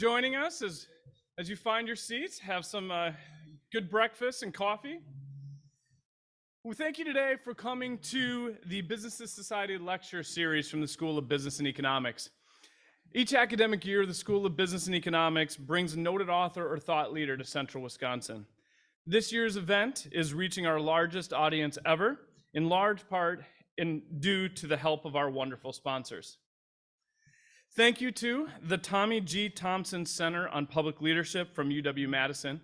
joining us as you find your seats. Have some good breakfast and coffee. We thank you today for coming to the Business Society lecture series from the School of Business and Economics. Each academic year, the School of Business and Economics brings a noted author or thought leader to Central Wisconsin. This year's event is reaching our largest audience ever, in large part due to the help of our wonderful sponsors. Thank you to the Tommy G. Thompson Center on Public Leadership from UW-Madison,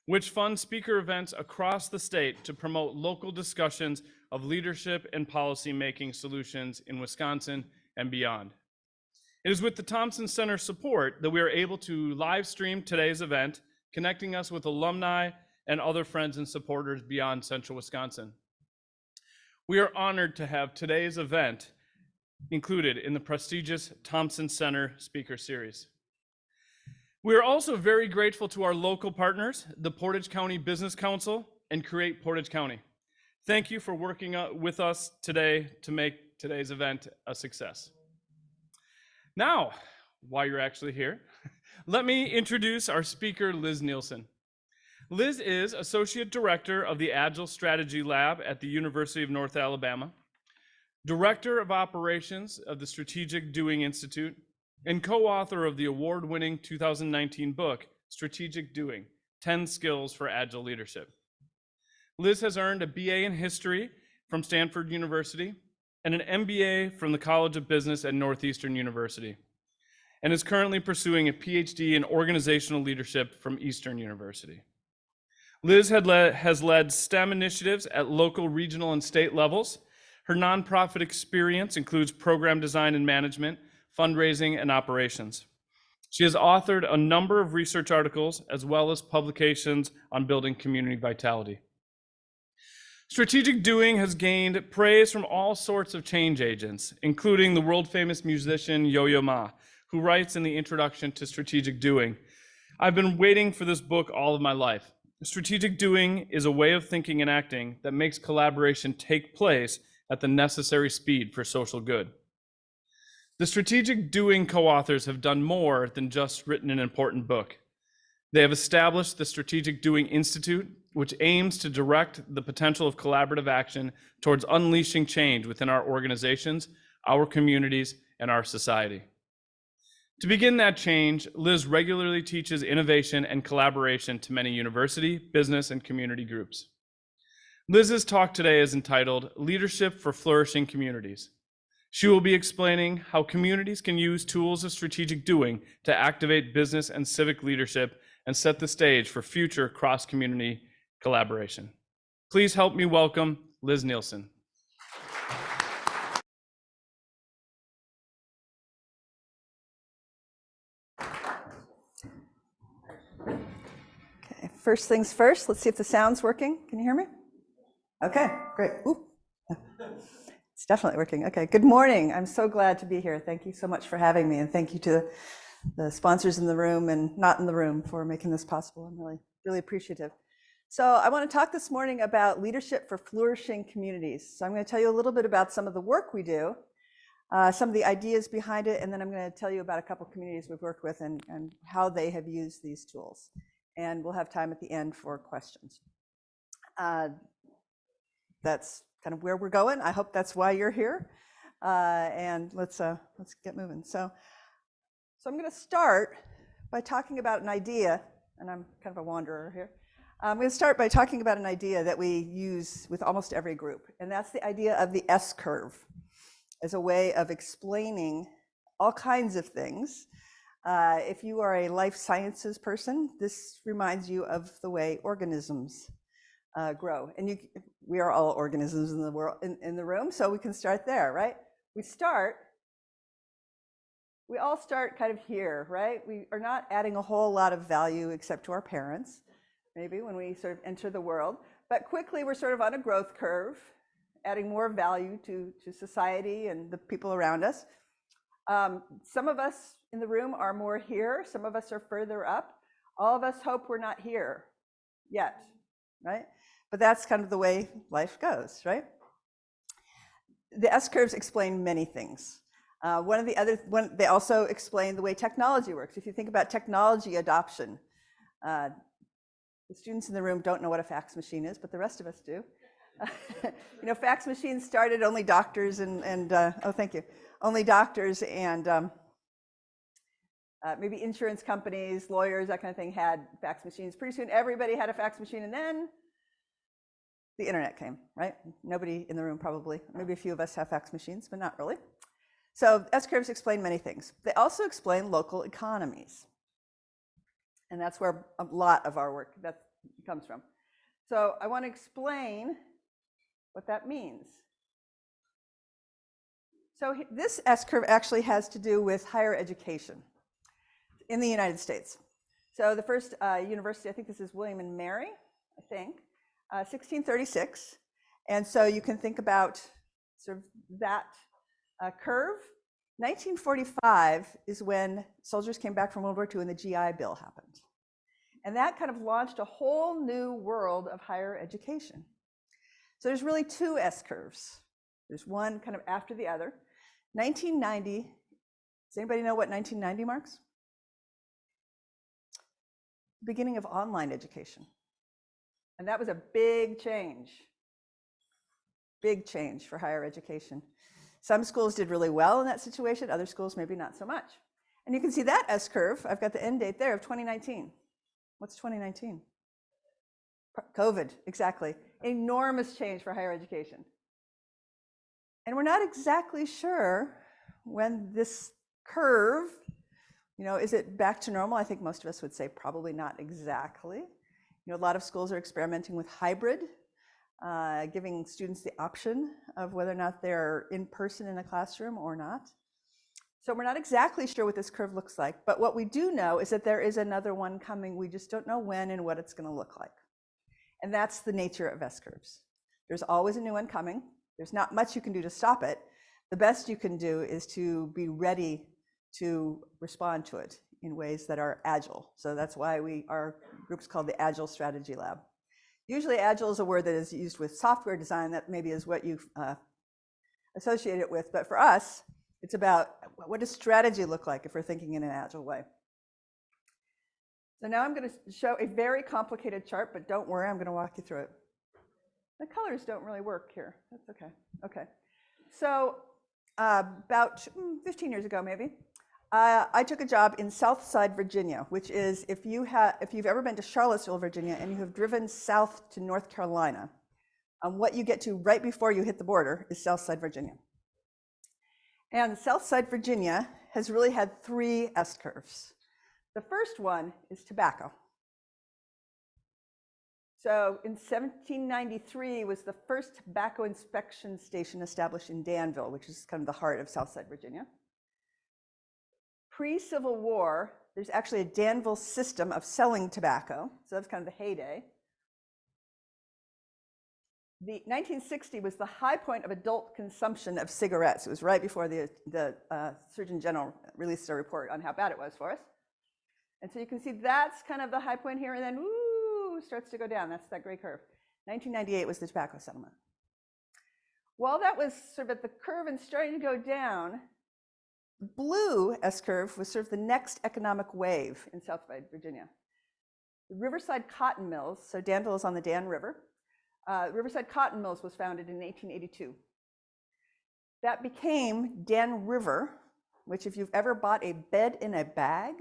which funds speaker events across the state to promote local discussions of leadership and policy-making solutions in Wisconsin and beyond. It is with the Thompson Center support that we are able to live stream today's event, connecting us with alumni and other friends and supporters beyond Central Wisconsin. We are honored to have today's event included in the prestigious Thompson Center Speaker Series. We are also very grateful to our local partners, the Portage County Business Council and Create Portage County. Thank you for working with us today to make today's event a success. Now, while you're actually here, let me introduce our speaker, Liz Nilsen. Liz is Associate Director of the Agile Strategy Lab at the University of North Alabama, Director of Operations of the Strategic Doing Institute, and co-author of the award-winning 2019 book, Strategic Doing: 10 Skills for Agile Leadership. Liz has earned a BA in History from Stanford University and an MBA from the College of Business at Northeastern University, and is currently pursuing a PhD in Organizational Leadership from Eastern University. Liz has led STEM initiatives at local, regional, and state levels. Her nonprofit experience includes program design and management, fundraising, and operations. She has authored a number of research articles as well as publications on building community vitality. Strategic Doing has gained praise from all sorts of change agents, including the world-famous musician Yo-Yo Ma, who writes in the introduction to Strategic Doing, "I've been waiting for this book all of my life. Strategic Doing is a way of thinking and acting that makes collaboration take place at the necessary speed for social good." The Strategic Doing co-authors have done more than just written an important book. They have established the Strategic Doing Institute, which aims to direct the potential of collaborative action towards unleashing change within our organizations, our communities, and our society. To begin that change, Liz regularly teaches innovation and collaboration to many university, business, and community groups. Liz's talk today is entitled Leadership for Flourishing Communities. She will be explaining how communities can use tools of strategic doing to activate business and civic leadership and set the stage for future cross-community collaboration. Please help me welcome Liz Nilsen. Okay, first things first, let's see if the sound's working. Can you hear me? Okay, great. Ooh. It's definitely working. Okay, good morning. I'm so glad to be here. Thank you so much for having me, and thank you to the sponsors in the room and not in the room for making this possible. I'm really appreciative. So I want to talk this morning about leadership for flourishing communities. So I'm going to tell you a little bit about some of the work we do, some of the ideas behind it, and then I'm going to tell you about a couple of communities we've worked with and how they have used these tools. And we'll have time at the end for questions. That's kind of where we're going. I hope that's why you're here. And let's get moving. So I'm going to start by talking about an idea, and I'm kind of a wanderer here. I'm going to start by talking about an idea that we use with almost every group, and that's the idea of the S-curve as a way of explaining all kinds of things. If you are a life sciences person, this reminds you of the way organisms grow. And we are all organisms in the world, in the room, so we can start there, right? We all start kind of here, right? We are not adding a whole lot of value except to our parents, maybe when we sort of enter the world. But quickly, we're sort of on a growth curve, adding more value to society and the people around us. Some of us in the room are more here. Some of us are further up. All of us hope we're not here yet, right? But that's kind of the way life goes, right? The S-curves explain many things. They also explain the way technology works. If you think about technology adoption, the students in the room don't know what a fax machine is, but the rest of us do. Fax machines started only doctors only doctors and maybe insurance companies, lawyers, that kind of thing had fax machines. Pretty soon everybody had a fax machine, and then the internet came, right? Nobody in the room probably, maybe a few of us have fax machines, but not really. So S-curves explain many things. They also explain local economies. And that's where a lot of our work that comes from. So I want to explain what that means. So this S-curve actually has to do with higher education in the United States. So the first university, I think this is William and Mary, 1636. And so you can think about sort of that curve. 1945 is when soldiers came back from World War II and the GI Bill happened. And that kind of launched a whole new world of higher education. So there's really two S-curves. There's one kind of after the other. 1990, does anybody know what 1990 marks? Beginning of online education. And that was a big change for higher education. Some schools did really well in that situation, other schools maybe not so much. And you can see that S-curve, I've got the end date there of 2019. What's 2019? COVID, exactly. Enormous change for higher education. And we're not exactly sure when this curve, is it back to normal? I think most of us would say probably not exactly. A lot of schools are experimenting with hybrid, giving students the option of whether or not they're in person in a classroom or not. So we're not exactly sure what this curve looks like, but what we do know is that there is another one coming. We just don't know when and what it's going to look like. And that's the nature of S-curves. There's always a new one coming. There's not much you can do to stop it. The best you can do is to be ready to respond to it in ways that are agile. So that's why our group's called the Agile Strategy Lab. Usually agile is a word that is used with software design. That maybe is what you associate it with. But for us, it's about what does strategy look like if we're thinking in an agile way. So now I'm going to show a very complicated chart, but don't worry, I'm going to walk you through it. The colors don't really work here. That's okay. Okay. So about 15 years ago, maybe, I took a job in Southside, Virginia, which is if you've ever been to Charlottesville, Virginia, and you have driven south to North Carolina, what you get to right before you hit the border is Southside, Virginia. And Southside, Virginia has really had three S-curves. The first one is tobacco. So in 1793 was the first tobacco inspection station established in Danville, which is kind of the heart of Southside, Virginia. Pre-Civil War, there's actually a Danville system of selling tobacco. So that's kind of the heyday. The 1960 was the high point of adult consumption of cigarettes. It was right before the Surgeon General released a report on how bad it was for us. And so you can see that's kind of the high point here, and then starts to go down. That's that gray curve. 1998 was the tobacco settlement. While that was sort of at the curve and starting to go down, the blue S-curve was sort of the next economic wave in Southside, Virginia. The Riverside Cotton Mills, so Danville is on the Dan River. Riverside Cotton Mills was founded in 1882. That became Dan River, which if you've ever bought a bed in a bag,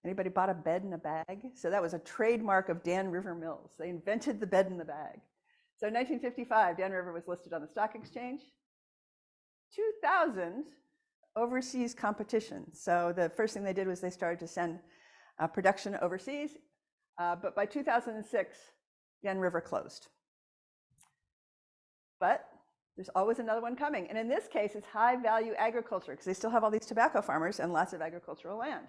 anybody bought a bed in a bag? So that was a trademark of Dan River Mills. They invented the bed in the bag. So in 1955, Dan River was listed on the stock exchange. 2000, overseas competition. So the first thing they did was they started to send production overseas. But by 2006, Dan River closed. But there's always another one coming. And in this case, it's high value agriculture because they still have all these tobacco farmers and lots of agricultural land.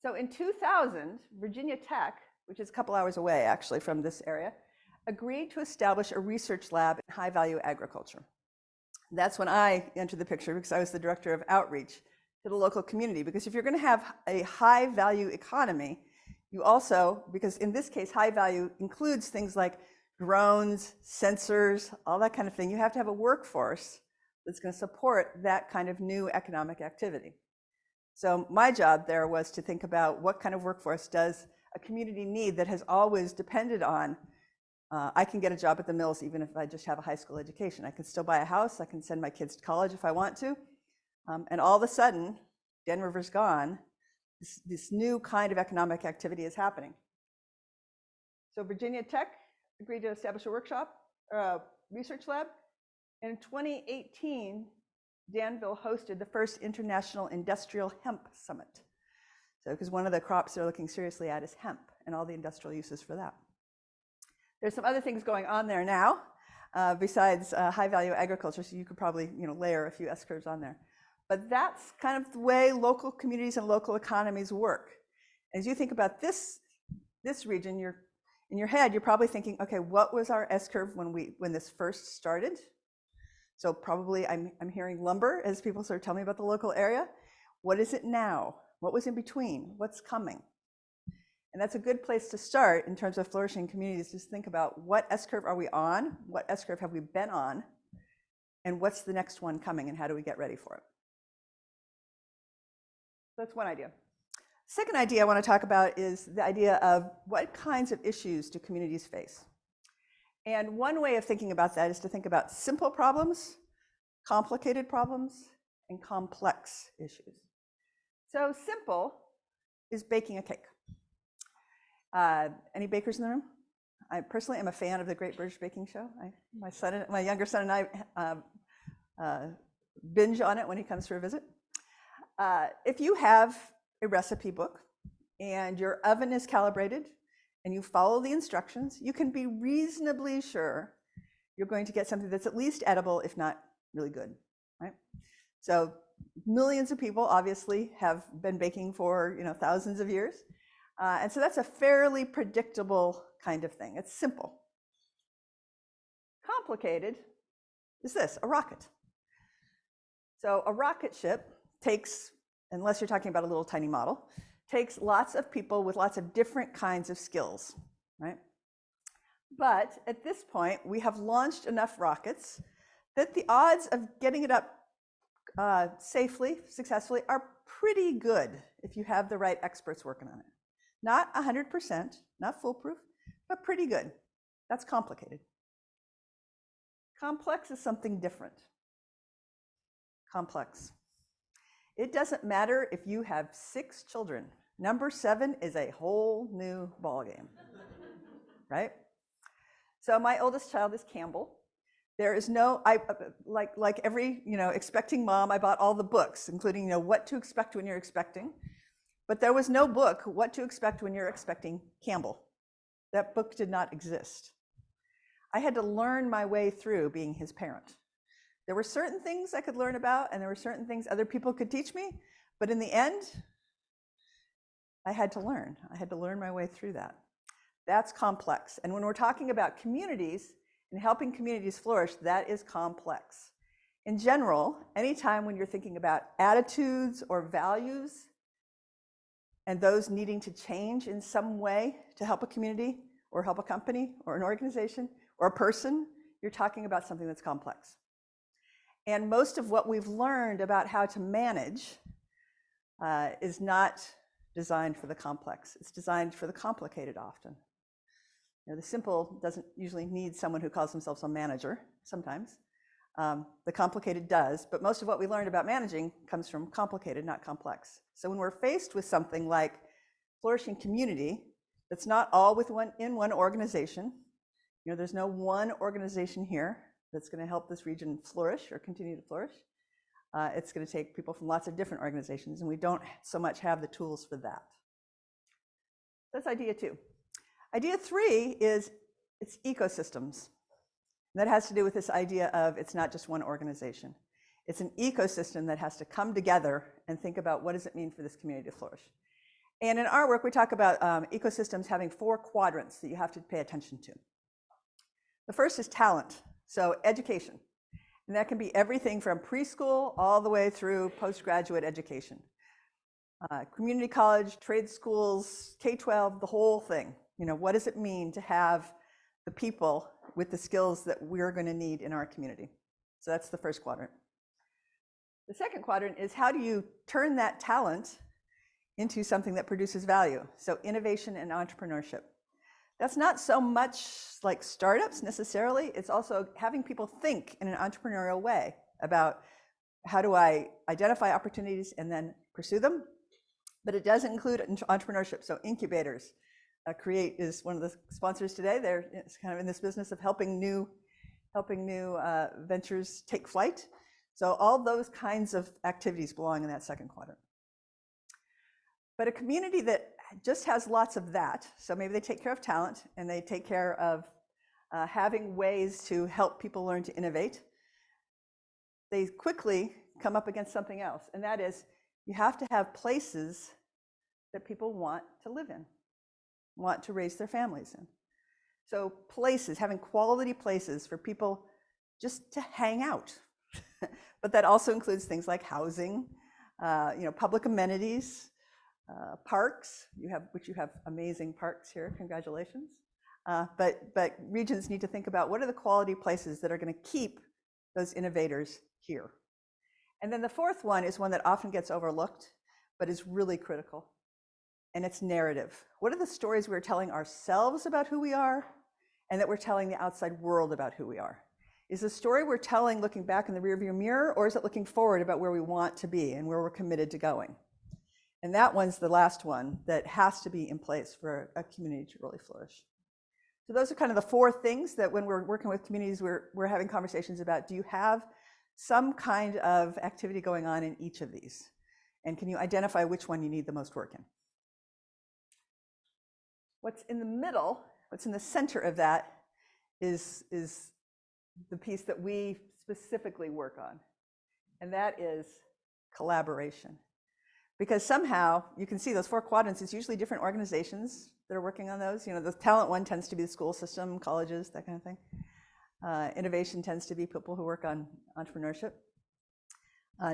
So in 2000, Virginia Tech, which is a couple hours away actually from this area, agreed to establish a research lab in high value agriculture. That's when I entered the picture because I was the director of outreach to the local community. Because if you're going to have a high value economy, you also, because in this case, high value includes things like drones, sensors, all that kind of thing. You have to have a workforce that's going to support that kind of new economic activity. So my job there was to think about what kind of workforce does a community need that has always depended on, I can get a job at the mills even if I just have a high school education. I can still buy a house, I can send my kids to college if I want to. And all of a sudden, Dan River's gone, this new kind of economic activity is happening. So Virginia Tech agreed to establish a workshop, research lab. And in 2018, Danville hosted the first International Industrial Hemp Summit. So, because one of the crops they're looking seriously at is hemp and all the industrial uses for that. There's some other things going on there now, besides high-value agriculture, so you could probably layer a few S-curves on there. But that's kind of the way local communities and local economies work. As you think about this region, in your head, you're probably thinking, okay, what was our S-curve when this first started? So probably I'm hearing lumber as people sort of tell me about the local area. What is it now? What was in between? What's coming? And that's a good place to start in terms of flourishing communities, just think about what S-curve are we on? What S-curve have we been on? And what's the next one coming and how do we get ready for it? That's one idea. Second idea I want to talk about is the idea of what kinds of issues do communities face? And one way of thinking about that is to think about simple problems, complicated problems, and complex issues. So simple is baking a cake. Any bakers in the room? I personally am a fan of the Great British Baking Show. My younger son and I binge on it when he comes for a visit. If you have a recipe book and your oven is calibrated and you follow the instructions, you can be reasonably sure you're going to get something that's at least edible, if not really good, right? So millions of people obviously have been baking for thousands of years. And so that's a fairly predictable kind of thing. It's simple. Complicated is this, a rocket. So a rocket ship takes, unless you're talking about a little tiny model, takes lots of people with lots of different kinds of skills, right? But at this point, we have launched enough rockets that the odds of getting it up safely, successfully, are pretty good if you have the right experts working on it. Not 100%, not foolproof, but pretty good. That's complicated. Complex is something different. Complex. It doesn't matter if you have 6 children. Number 7 is a whole new ballgame, right? So my oldest child is Campbell. There is no, like every expecting mom, I bought all the books, including what to expect when you're expecting. But there was no book, What to Expect When You're Expecting Campbell. That book did not exist. I had to learn my way through being his parent. There were certain things I could learn about, and there were certain things other people could teach me, but in the end, I had to learn. I had to learn my way through that. That's complex. And when we're talking about communities and helping communities flourish, that is complex. In general, anytime when you're thinking about attitudes or values, and those needing to change in some way to help a community or help a company or an organization or a person, you're talking about something that's complex. And most of what we've learned about how to manage is not designed for the complex. It's designed for the complicated often. The simple doesn't usually need someone who calls themselves a manager sometimes. The complicated does, but most of what we learned about managing comes from complicated, not complex. So when we're faced with something like flourishing community, that's not all in one organization. There's no one organization here that's going to help this region flourish or continue to flourish. It's going to take people from lots of different organizations, and we don't so much have the tools for that. That's idea 2. Idea 3 is it's ecosystems. That has to do with this idea of it's not just one organization. It's an ecosystem that has to come together and think about what does it mean for this community to flourish. And in our work, we talk about ecosystems having 4 quadrants that you have to pay attention to. The first is talent, so education. And that can be everything from preschool all the way through postgraduate education. Community college, trade schools, K-12, the whole thing. What does it mean to have the people with the skills that we're going to need in our community? So that's the first quadrant. The second quadrant is how do you turn that talent into something that produces value? So innovation and entrepreneurship. That's not so much like startups necessarily. It's also having people think in an entrepreneurial way about how do I identify opportunities and then pursue them. But it does include entrepreneurship. So incubators. Create is one of the sponsors today. They're kind of in this business of helping new ventures take flight. So all those kinds of activities belong in that second quadrant. But a community that just has lots of that, so maybe they take care of talent and they take care of having ways to help people learn to innovate, they quickly come up against something else, and that is you have to have places that people want to live in, want to raise their families in. So places, having quality places for people just to hang out. But that also includes things like housing, public amenities, parks. You have amazing parks here. Congratulations. But regions need to think about what are the quality places that are going to keep those innovators here. And then the fourth one is one that often gets overlooked, but is really critical. And it's narrative. What are the stories we're telling ourselves about who we are and that we're telling the outside world about who we are? Is the story we're telling looking back in the rearview mirror, or is it looking forward about where we want to be and where we're committed to going? And that one's the last one that has to be in place for a community to really flourish. So those are kind of the four things that when we're working with communities, we're having conversations about. Do you have some kind of activity going on in each of these? And can you identify which one you need the most work in? What's in the middle, what's in the center of that is the piece that we specifically work on. And that is collaboration. Because somehow, you can see those four quadrants, it's usually different organizations that are working on those. The talent one tends to be the school system, colleges, that kind of thing. Innovation tends to be people who work on entrepreneurship.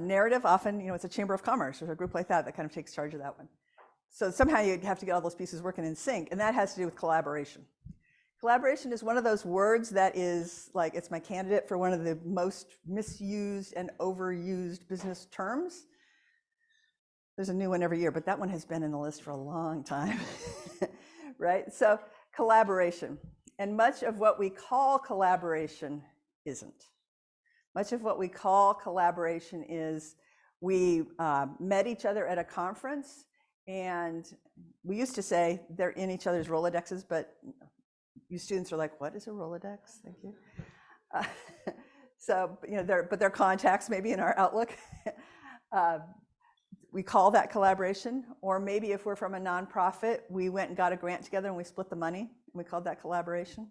Narrative, often, it's a chamber of commerce or a group like that kind of takes charge of that one. So somehow you have to get all those pieces working in sync, and that has to do with collaboration. Collaboration is one of those words that is like, it's my candidate for one of the most misused and overused business terms. There's a new one every year, but that one has been in the list for a long time, right? So collaboration. And much of what we call collaboration isn't. Much of what we call collaboration is we met each other at a conference, and we used to say they're in each other's Rolodexes, but you students are like, what is a Rolodex? Thank you. So, they're contacts maybe in our Outlook. We call that collaboration. Or maybe if we're from a nonprofit, we went and got a grant together and we split the money, and we called that collaboration.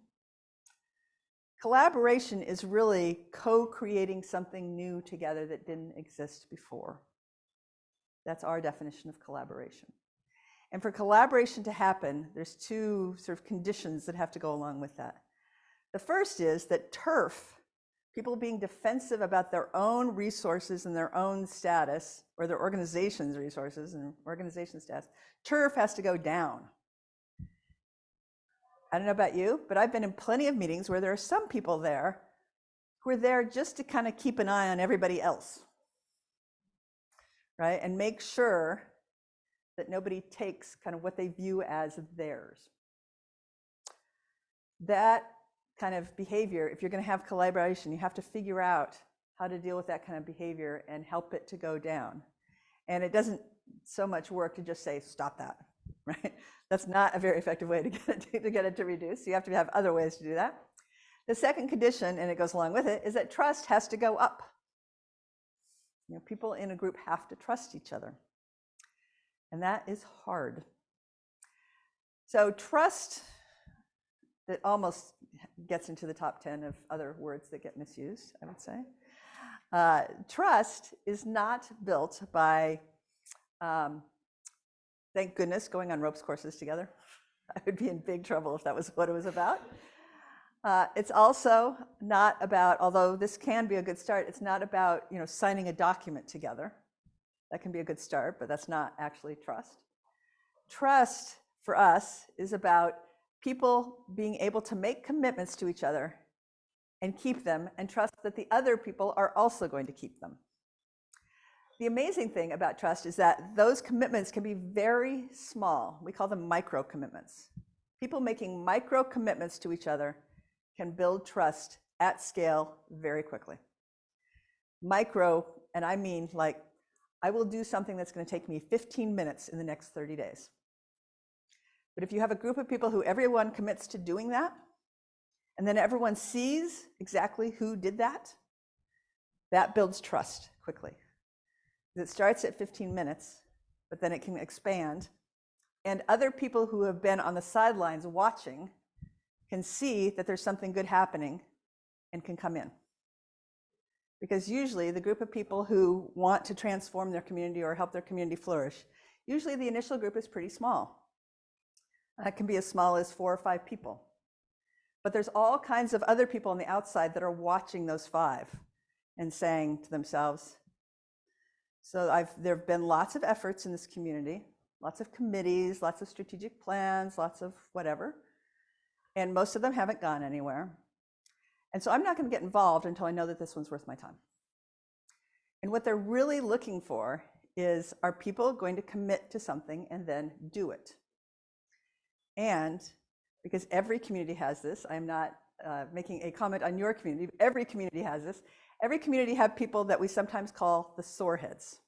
Collaboration is really co-creating something new together that didn't exist before. That's our definition of collaboration. And for collaboration to happen, there's two sort of conditions that have to go along with that. The first is that turf, people being defensive about their own resources and their own status, or their organization's resources and organization status, turf has to go down. I don't know about you, but I've been in plenty of meetings where there are some people there who are there just to kind of keep an eye on everybody else, right? And make sure that nobody takes kind of what they view as theirs. That kind of behavior, if you're going to have collaboration, you have to figure out how to deal with that kind of behavior and help it to go down. And it doesn't so much work to just say, stop that, right? That's not a very effective way to get it to reduce. You have to have other ways to do that. The second condition, and it goes along with it, is that trust has to go up. People in a group have to trust each other. And that is hard. So trust, that almost gets into the top 10 of other words that get misused, I would say. Trust is not built by, thank goodness, going on ropes courses together. I would be in big trouble if that was what it was about. It's also not about, although this can be a good start, it's not about signing a document together. That can be a good start, but that's not actually trust. Trust for us is about people being able to make commitments to each other and keep them, and trust that the other people are also going to keep them. the amazing thing about trust is that those commitments can be very small. We call them micro commitments. People making micro commitments to each other can build trust at scale very quickly. Micro, and I mean like, I will do something that's going to take me 15 minutes in the next 30 days. But if you have a group of people who everyone commits to doing that, and then everyone sees exactly who did that, that builds trust quickly. It starts at 15 minutes, but then it can expand. And other people who have been on the sidelines watching can see that there's something good happening and can come in. Because usually the group of people who want to transform their community or help their community flourish, usually the initial group is pretty small. It can be as small as 4 or 5 people. But there's all kinds of other people on the outside that are watching those 5 and saying to themselves, so there have been lots of efforts in this community, lots of committees, lots of strategic plans, lots of whatever, and most of them haven't gone anywhere. And so I'm not going to get involved until I know that this one's worth my time. And what they're really looking for is, are people going to commit to something and then do it? And because every community has this, I'm not making a comment on your community, every community has this. Every community have people that we sometimes call the sore heads.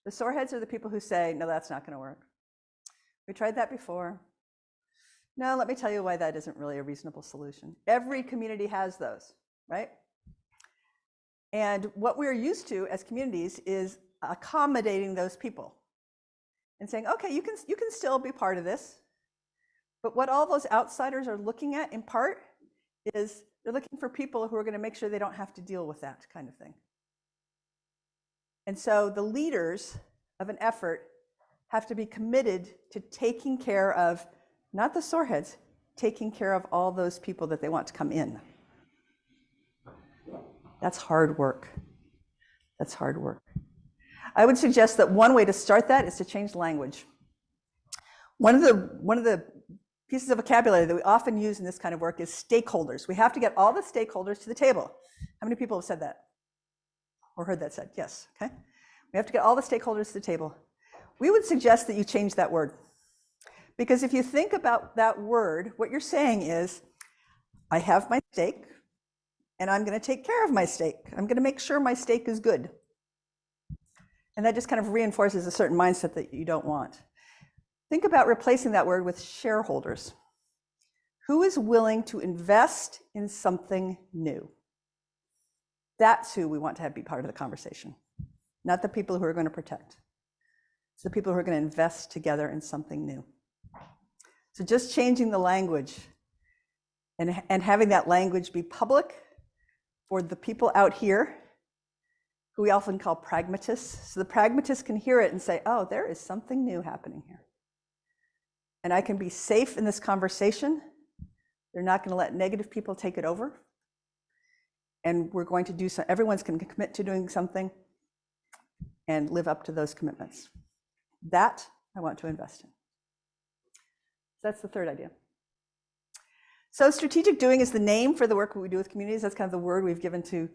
The sore heads are the people who say, no, that's not going to work. We tried that before. No, let me tell you why that isn't really a reasonable solution. Every community has those, right? And what we're used to as communities is accommodating those people and saying, okay, you can still be part of this. But what all those outsiders are looking at in part is they're looking for people who are going to make sure they don't have to deal with that kind of thing. And so the leaders of an effort have to be committed to taking care of, not the sore heads, taking care of all those people that they want to come in. That's hard work. That's hard work. I would suggest that one way to start that is to change language. One of the pieces of vocabulary that we often use in this kind of work is stakeholders. We have to get all the stakeholders to the table. How many people have said that or heard that said? Yes, okay. We have to get all the stakeholders to the table. We would suggest that you change that word. Because if you think about that word, what you're saying is, I have my stake, and I'm going to take care of my stake. I'm going to make sure my stake is good. And that just kind of reinforces a certain mindset that you don't want. Think about replacing that word with shareholders. Who is willing to invest in something new? That's who we want to have be part of the conversation, not the people who are going to protect. It's the people who are going to invest together in something new. So just changing the language and having that language be public for the people out here, who we often call pragmatists. So the pragmatists can hear it and say, oh, there is something new happening here. And I can be safe in this conversation. They're not going to let negative people take it over. And we're going to do so, everyone's going to commit to doing something and live up to those commitments. That I want to invest in. So that's the third idea. So strategic doing is the name for the work we do with communities. That's kind of the word we've given to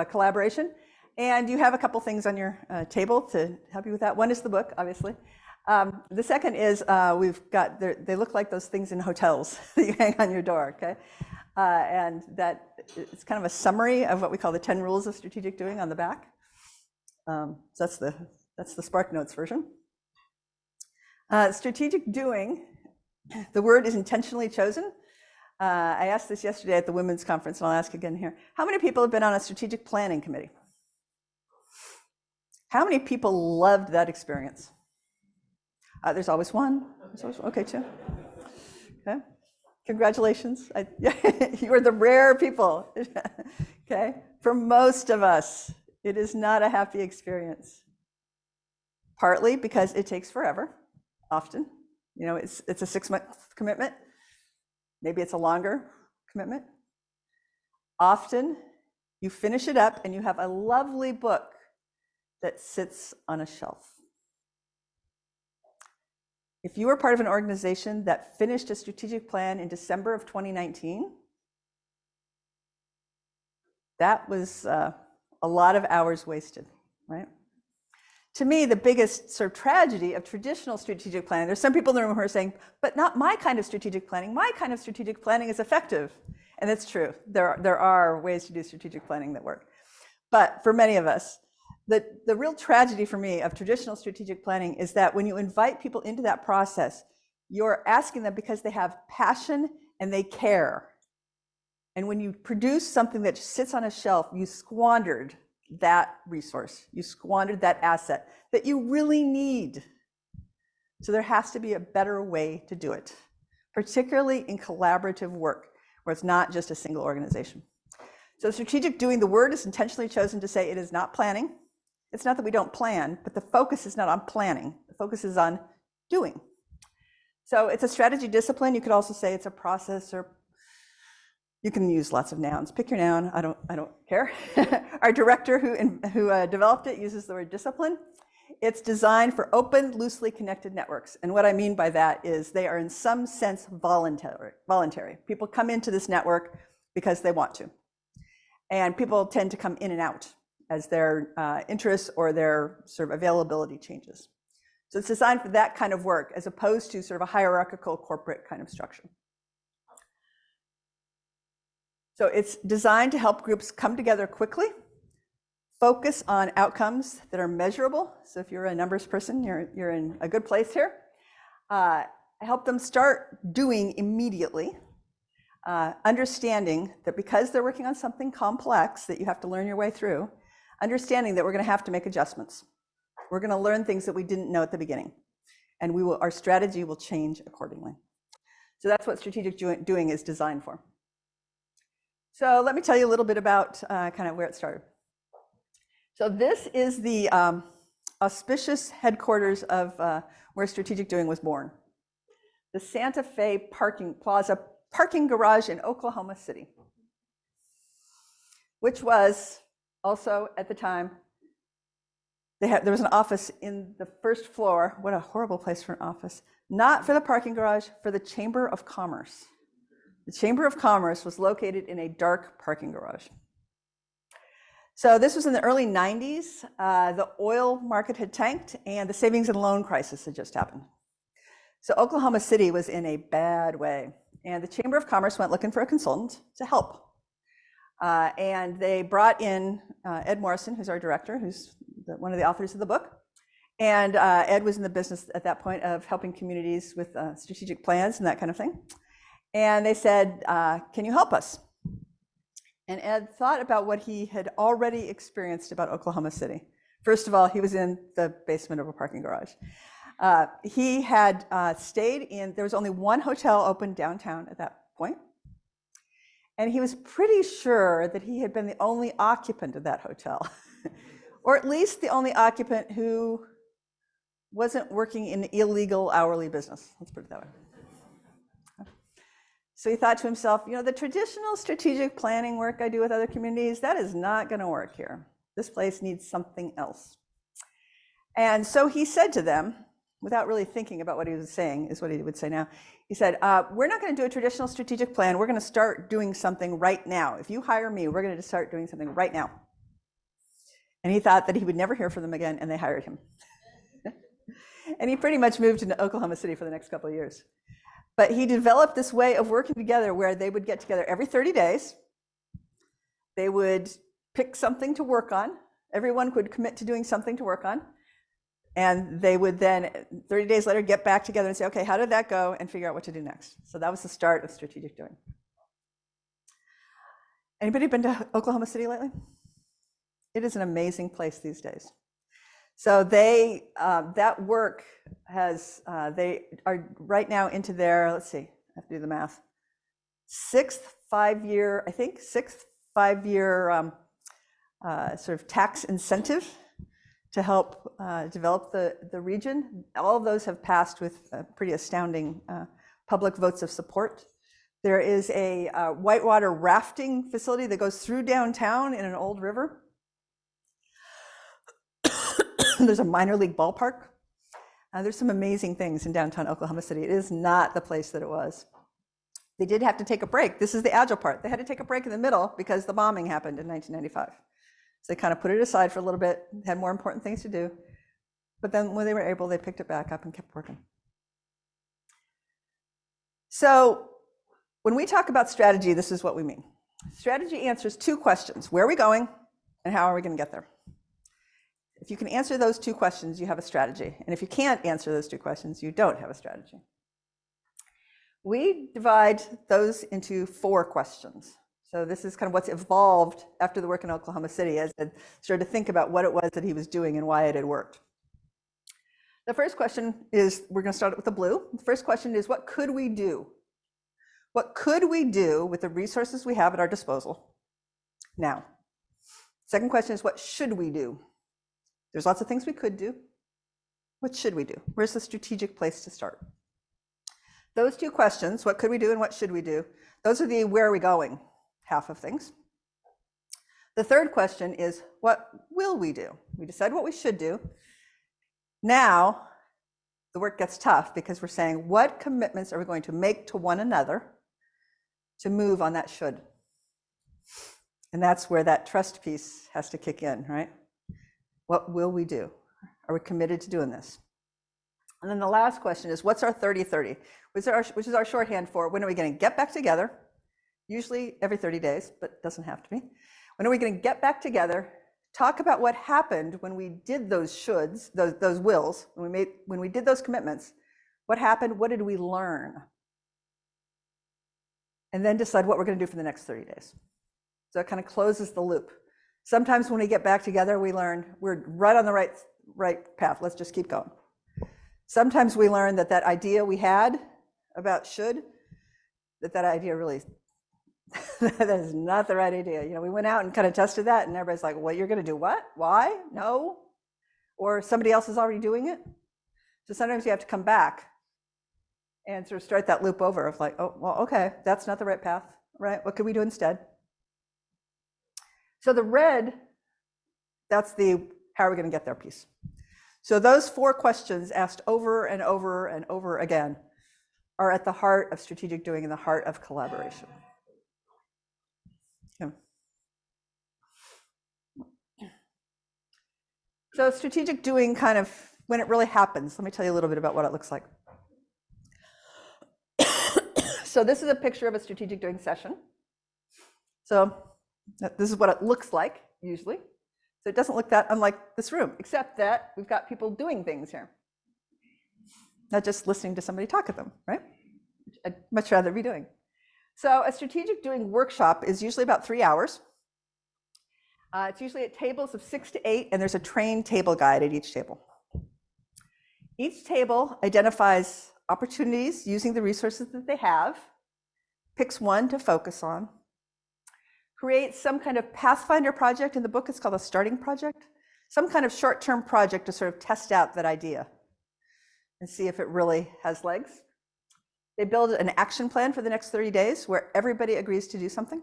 collaboration. And you have a couple things on your table to help you with that. One is the book, obviously. The second is we've got, they look like those things in hotels that you hang on your door, okay? And that it's kind of a summary of what we call the 10 rules of strategic doing on the back. So that's the Spark Notes version. Strategic doing, the word is intentionally chosen. I asked this yesterday at the women's conference, and I'll ask again here. How many people have been on a strategic planning committee? How many people loved that experience? There's always one. Okay, 2. Okay, congratulations. You are the rare people. Okay, for most of us, it is not a happy experience. Partly because it takes forever, often. You know, it's a 6-month commitment. Maybe it's a longer commitment. Often, you finish it up and you have a lovely book that sits on a shelf. If you were part of an organization that finished a strategic plan in December of 2019, that was a lot of hours wasted, right? To me, the biggest sort of tragedy of traditional strategic planning, there's some people in the room who are saying, but not my kind of strategic planning. My kind of strategic planning is effective. And that's true. There are ways to do strategic planning that work. But for many of us, the real tragedy for me of traditional strategic planning is that when you invite people into that process, you're asking them because they have passion and they care. And when you produce something that sits on a shelf, you squandered that resource. You squandered that asset that you really need. So there has to be a better way to do it, particularly in collaborative work where it's not just a single organization. So strategic doing, the word is intentionally chosen to say it is not planning. It's not that we don't plan, but the focus is not on planning. The focus is on doing. So it's a strategy discipline. You could also say it's a process, or you can use lots of nouns. Pick your noun. I don't care. Our director who developed it uses the word discipline. It's designed for open, loosely connected networks. And what I mean by that is they are in some sense voluntary. People come into this network because they want to. And people tend to come in and out as their interests or their sort of availability changes. So it's designed for that kind of work as opposed to sort of a hierarchical corporate kind of structure. So it's designed to help groups come together quickly, focus on outcomes that are measurable. So if you're a numbers person, you're in a good place here. Help them start doing immediately, understanding that because they're working on something complex that you have to learn your way through, understanding that we're going to have to make adjustments. We're going to learn things that we didn't know at the beginning, and our strategy will change accordingly. So that's what strategic doing is designed for. So let me tell you a little bit about kind of where it started. So this is the auspicious headquarters of where strategic doing was born. The Santa Fe Plaza parking garage in Oklahoma City, which was also at the time, there was an office in the first floor. What a horrible place for an office. Not for the parking garage, for the Chamber of Commerce. The Chamber of Commerce was located in a dark parking garage. So this was in the early 90s. The oil market had tanked and the savings and loan crisis had just happened. So Oklahoma City was in a bad way. And the Chamber of Commerce went looking for a consultant to help. And they brought in Ed Morrison, who's our director, who's one of the authors of the book. And Ed was in the business at that point of helping communities with strategic plans and that kind of thing. And they said, can you help us? And Ed thought about what he had already experienced about Oklahoma City. First of all, he was in the basement of a parking garage. He had stayed in, there was only one hotel open downtown at that point. And he was pretty sure that he had been the only occupant of that hotel, or at least the only occupant who wasn't working in illegal hourly business. Let's put it that way. So he thought to himself, the traditional strategic planning work I do with other communities, that is not going to work here. This place needs something else. And so he said to them, without really thinking about what he was saying, is what he would say now. He said, we're not going to do a traditional strategic plan. We're going to start doing something right now. If you hire me, we're going to start doing something right now. And he thought that he would never hear from them again, and they hired him. And he pretty much moved into Oklahoma City for the next couple of years. But he developed this way of working together where they would get together every 30 days. They would pick something to work on. Everyone would commit to doing something to work on. And they would then, 30 days later, get back together and say, okay, how did that go? And figure out what to do next. So that was the start of strategic doing. Anybody been to Oklahoma City lately? It is an amazing place these days. So that work has, they are right now into their, let's see, I have to do the math, sixth five-year sort of tax incentive to help develop the region. All of those have passed with pretty astounding public votes of support. There is a whitewater rafting facility that goes through downtown in an old river. There's a minor league ballpark. There's some amazing things in downtown Oklahoma City. It is not the place that it was. They did have to take a break. This is the agile part. They had to take a break in the middle because the bombing happened in 1995. So they kind of put it aside for a little bit, had more important things to do. But then when they were able, they picked it back up and kept working. So when we talk about strategy, this is what we mean. Strategy answers two questions: where are we going, and how are we going to get there? If you can answer those two questions, you have a strategy. And if you can't answer those two questions, you don't have a strategy. We divide those into 4 questions. So this is kind of what's evolved after the work in Oklahoma City, as I started to think about what it was that he was doing and why it had worked. The first question is, we're going to start with the blue. The first question is, what could we do? What could we do with the resources we have at our disposal now? Second question is, what should we do? There's lots of things we could do. What should we do? Where's the strategic place to start? Those 2 questions, what could we do and what should we do, those are the where are we going half of things. The third question is, what will we do? We decide what we should do. Now, the work gets tough because we're saying, what commitments are we going to make to one another to move on that should? And that's where that trust piece has to kick in, right? What will we do? Are we committed to doing this? And then the last question is, what's our 30-30? Which is our shorthand for when are we going to get back together? Usually every 30 days, but it doesn't have to be. When are we going to get back together, talk about what happened when we did those shoulds, those wills, when we did those commitments? What happened? What did we learn? And then decide what we're going to do for the next 30 days. So it kind of closes the loop. Sometimes when we get back together, we learn we're right on the right path. Let's just keep going. Sometimes we learn that idea we had about should, that idea really, that is not the right idea. You know, we went out and kind of tested that, and everybody's like, "What, you're going to do what? Why? No." Or somebody else is already doing it. So sometimes you have to come back and sort of start that loop over of like, oh, well, okay, that's not the right path, right? What could we do instead? So the red, that's the how are we going to get there piece. So those 4 questions asked over and over and over again are at the heart of strategic doing and the heart of collaboration. Yeah. So strategic doing, kind of when it really happens, let me tell you a little bit about what it looks like. So this is a picture of a strategic doing session. So this is what it looks like usually. So it doesn't look that unlike this room, except that we've got people doing things here. Not just listening to somebody talk at them, right? I'd much rather be doing. So a strategic doing workshop is usually about 3 hours. It's usually at tables of 6 to 8, and there's a trained table guide at each table. Each table identifies opportunities using the resources that they have, picks one to focus on, creates some kind of pathfinder project. In the book, it's called a starting project, some kind of short-term project to sort of test out that idea and see if it really has legs. They build an action plan for the next 30 days where everybody agrees to do something,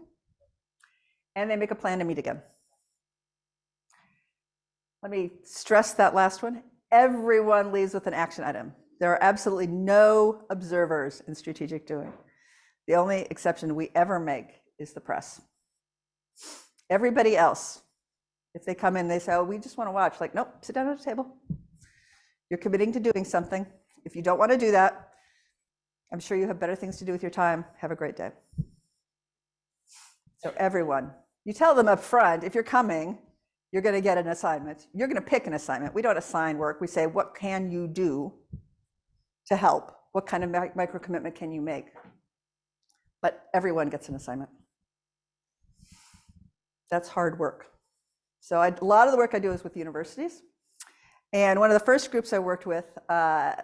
and they make a plan to meet again. Let me stress that last one. Everyone leaves with an action item. There are absolutely no observers in strategic doing. The only exception we ever make is the press. Everybody else, if they come in, they say, oh, we just want to watch. Like, nope, sit down at a table. You're committing to doing something. If you don't want to do that, I'm sure you have better things to do with your time. Have a great day. So everyone, you tell them up front, if you're coming, you're going to get an assignment. You're going to pick an assignment. We don't assign work. We say, what can you do to help? What kind of micro commitment can you make? But everyone gets an assignment. That's hard work. So a lot of the work I do is with universities. And one of the first groups I worked with, I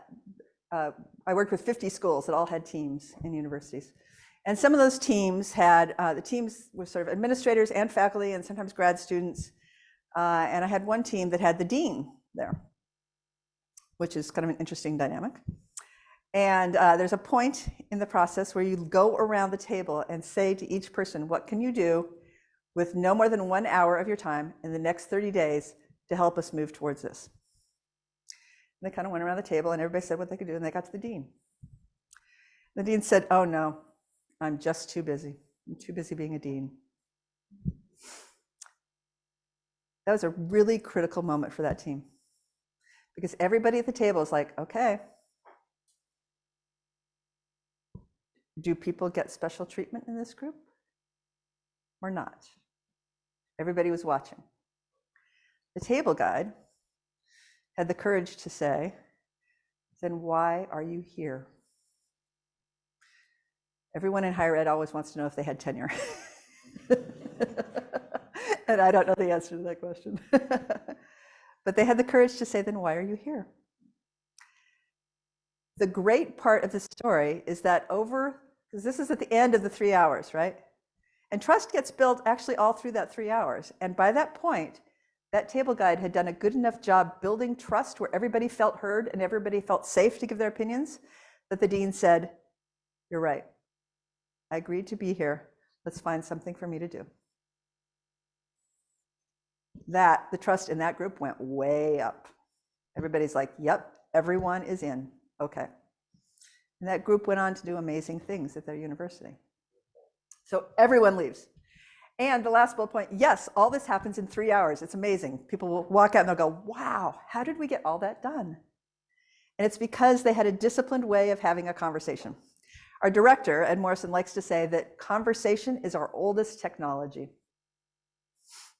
worked with 50 schools that all had teams in universities. And some of those teams had, the teams were sort of administrators and faculty and sometimes grad students. And I had one team that had the dean there, which is kind of an interesting dynamic. And there's a point in the process where you go around the table and say to each person, what can you do with no more than 1 hour of your time in the next 30 days to help us move towards this? And they kind of went around the table and everybody said what they could do, and they got to the dean. The dean said, oh no, I'm just too busy. I'm too busy being a dean. That was a really critical moment for that team, because everybody at the table is like, okay, do people get special treatment in this group or not? Everybody was watching. The table guide had the courage to say, then why are you here? Everyone in higher ed always wants to know if they had tenure. And I don't know the answer to that question. But they had the courage to say, then why are you here? The great part of the story is that because this is at the end of the 3 hours, right? And trust gets built actually all through that 3 hours. And by that point, that table guide had done a good enough job building trust where everybody felt heard and everybody felt safe to give their opinions, that the dean said, you're right. I agreed to be here. Let's find something for me to do. The trust in that group went way up. Everybody's like, yep, everyone is in. Okay. And that group went on to do amazing things at their university. So everyone leaves. And the last bullet point, yes, all this happens in 3 hours. It's amazing. People will walk out and they'll go, wow, how did we get all that done? And it's because they had a disciplined way of having a conversation. Our director, Ed Morrison, likes to say that conversation is our oldest technology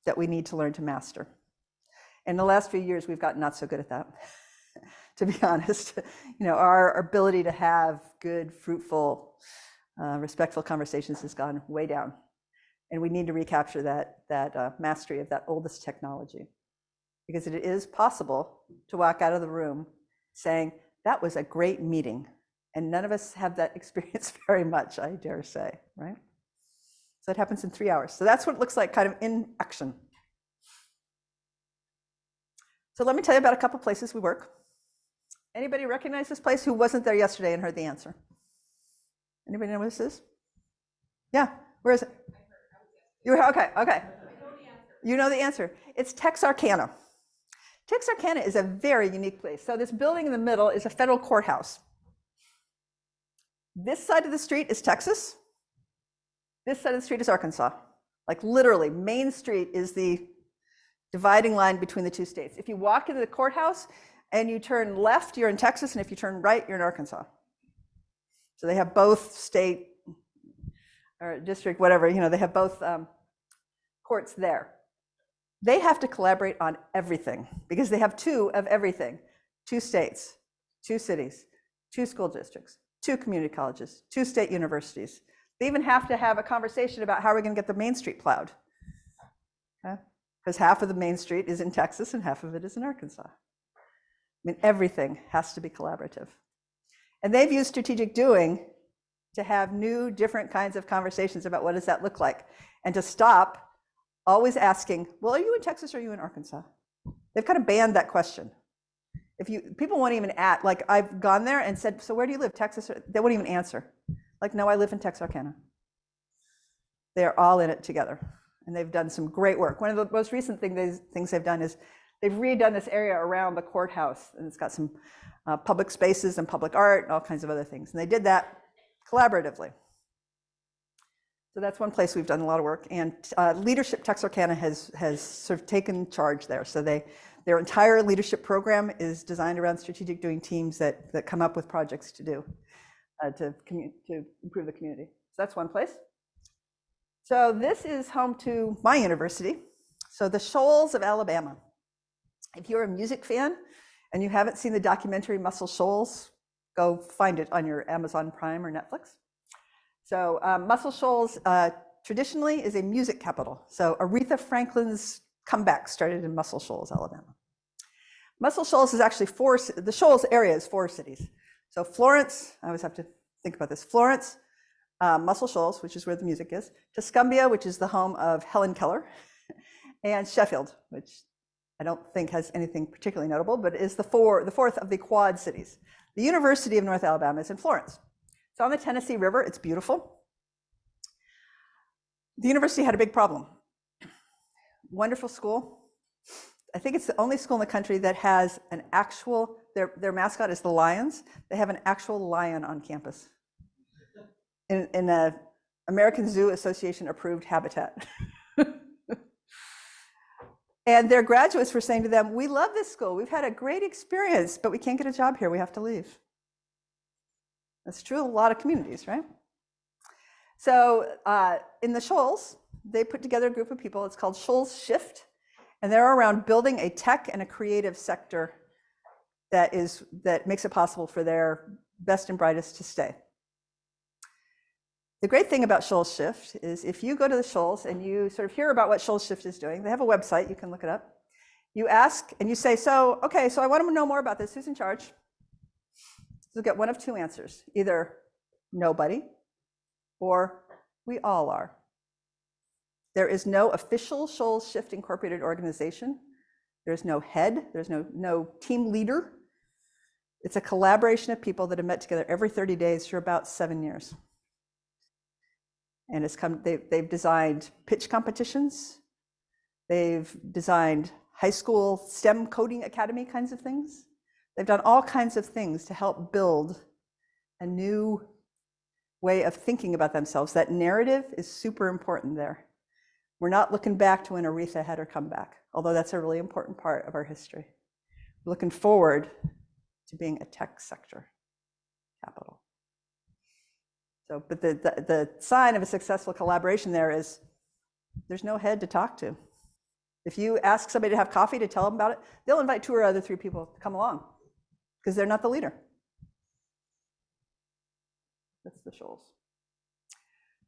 that we need to learn to master. In the last few years, we've gotten not so good at that, to be honest. Our ability to have good, fruitful, respectful conversations has gone way down. And we need to recapture that mastery of that oldest technology. Because it is possible to walk out of the room saying, that was a great meeting. And none of us have that experience very much, I dare say, right? So it happens in 3 hours. So that's what it looks like kind of in action. So let me tell you about a couple places we work. Anybody recognize this place who wasn't there yesterday and heard the answer? Anybody know what this is? Yeah, where is it? You were, okay. You know the answer. It's Texarkana. Texarkana is a very unique place. So this building in the middle is a federal courthouse. This side of the street is Texas. This side of the street is Arkansas. Like literally, Main Street is the dividing line between the two states. If you walk into the courthouse and you turn left, you're in Texas, and if you turn right, you're in Arkansas. So they have both state or district, whatever, they have both courts there. They have to collaborate on everything because they have two of everything. 2 states, 2 cities, 2 school districts, 2 community colleges, 2 state universities. They even have to have a conversation about how we're going to get the Main Street plowed. Okay? Because half of the Main Street is in Texas and half of it is in Arkansas. Everything has to be collaborative. And they've used strategic doing to have new, different kinds of conversations about what does that look like, and to stop always asking, well, are you in Texas or are you in Arkansas? They've kind of banned that question. People won't even ask, like I've gone there and said, so where do you live, Texas? They won't even answer. Like, no, I live in Texarkana. They're all in it together, and they've done some great work. One of the most recent things they've done is they've redone this area around the courthouse, and it's got some public spaces and public art and all kinds of other things. And they did that collaboratively. So that's one place we've done a lot of work. And Leadership Texarkana has sort of taken charge there. So their entire leadership program is designed around strategic doing teams that come up with projects to do to improve the community. So that's one place. So this is home to my university. So the Shoals of Alabama. If you're a music fan and you haven't seen the documentary Muscle Shoals, go find it on your Amazon Prime or Netflix. So Muscle Shoals traditionally is a music capital. So Aretha Franklin's comeback started in Muscle Shoals, Alabama. Muscle Shoals is actually the Shoals area is 4 cities. So Florence, I always have to think about this, Florence, Muscle Shoals, which is where the music is, Tuscumbia, which is the home of Helen Keller, and Sheffield, which I don't think has anything particularly notable, but is the fourth of the Quad cities. The University of North Alabama is in Florence. It's on the Tennessee River. It's beautiful. The university had a big problem. Wonderful school. I think it's the only school in the country that has an actual, their mascot is the Lions. They have an actual lion on campus in a American Zoo Association approved habitat. And their graduates were saying to them, we love this school. We've had a great experience, but we can't get a job here. We have to leave. That's true of a lot of communities, right? So in the Shoals, they put together a group of people. It's called Shoals Shift. And they're around building a tech and a creative sector that makes it possible for their best and brightest to stay. The great thing about Shoals Shift is if you go to the Shoals and you sort of hear about what Shoals Shift is doing, they have a website, you can look it up. You ask and you say, okay, so I want to know more about this. Who's in charge? You'll get one of two answers, either nobody or we all are. There is no official Shoals Shift Incorporated organization. There's no head, there's no team leader. It's a collaboration of people that have met together every 30 days for about 7 years. And they've designed pitch competitions. They've designed high school STEM coding academy kinds of things. They've done all kinds of things to help build a new way of thinking about themselves. That narrative is super important there. We're not looking back to when Aretha had her comeback, although that's a really important part of our history. We're looking forward to being a tech sector capital. So, but the sign of a successful collaboration there is there's no head to talk to. If you ask somebody to have coffee to tell them about it, they'll invite 2 or other 3 people to come along because they're not the leader. That's the Shoals.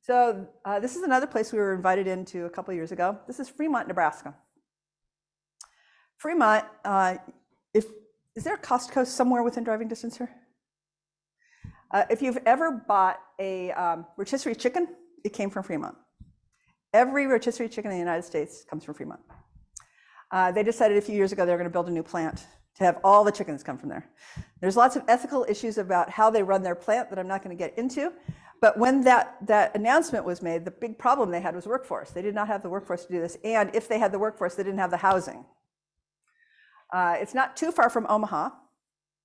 So this is another place we were invited into a couple of years ago. This is Fremont, Nebraska. Fremont, is there a Costco somewhere within driving distance here? If you've ever bought a rotisserie chicken, it came from Fremont. Every rotisserie chicken in the United States comes from Fremont. They decided a few years ago they were going to build a new plant to have all the chickens come from there. There's lots of ethical issues about how they run their plant that I'm not going to get into. But when that announcement was made, the big problem they had was workforce. They did not have the workforce to do this. And if they had the workforce, they didn't have the housing. It's not too far from Omaha.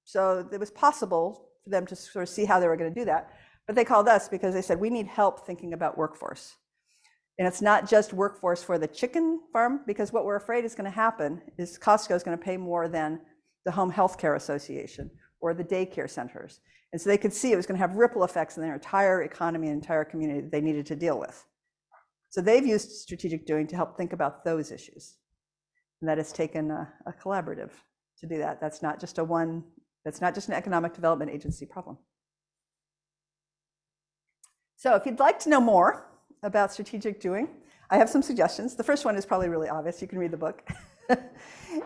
So it was possible for them to sort of see how they were going to do that. But they called us because they said, we need help thinking about workforce. And it's not just workforce for the chicken farm, because what we're afraid is going to happen is Costco is going to pay more than the Home Health Care Association or the daycare centers. And so they could see it was going to have ripple effects in their entire economy and entire community that they needed to deal with. So they've used strategic doing to help think about those issues. And that has taken a collaborative to do that. That's not just an economic development agency problem. So if you'd like to know more about strategic doing, I have some suggestions. The first one is probably really obvious. You can read the book.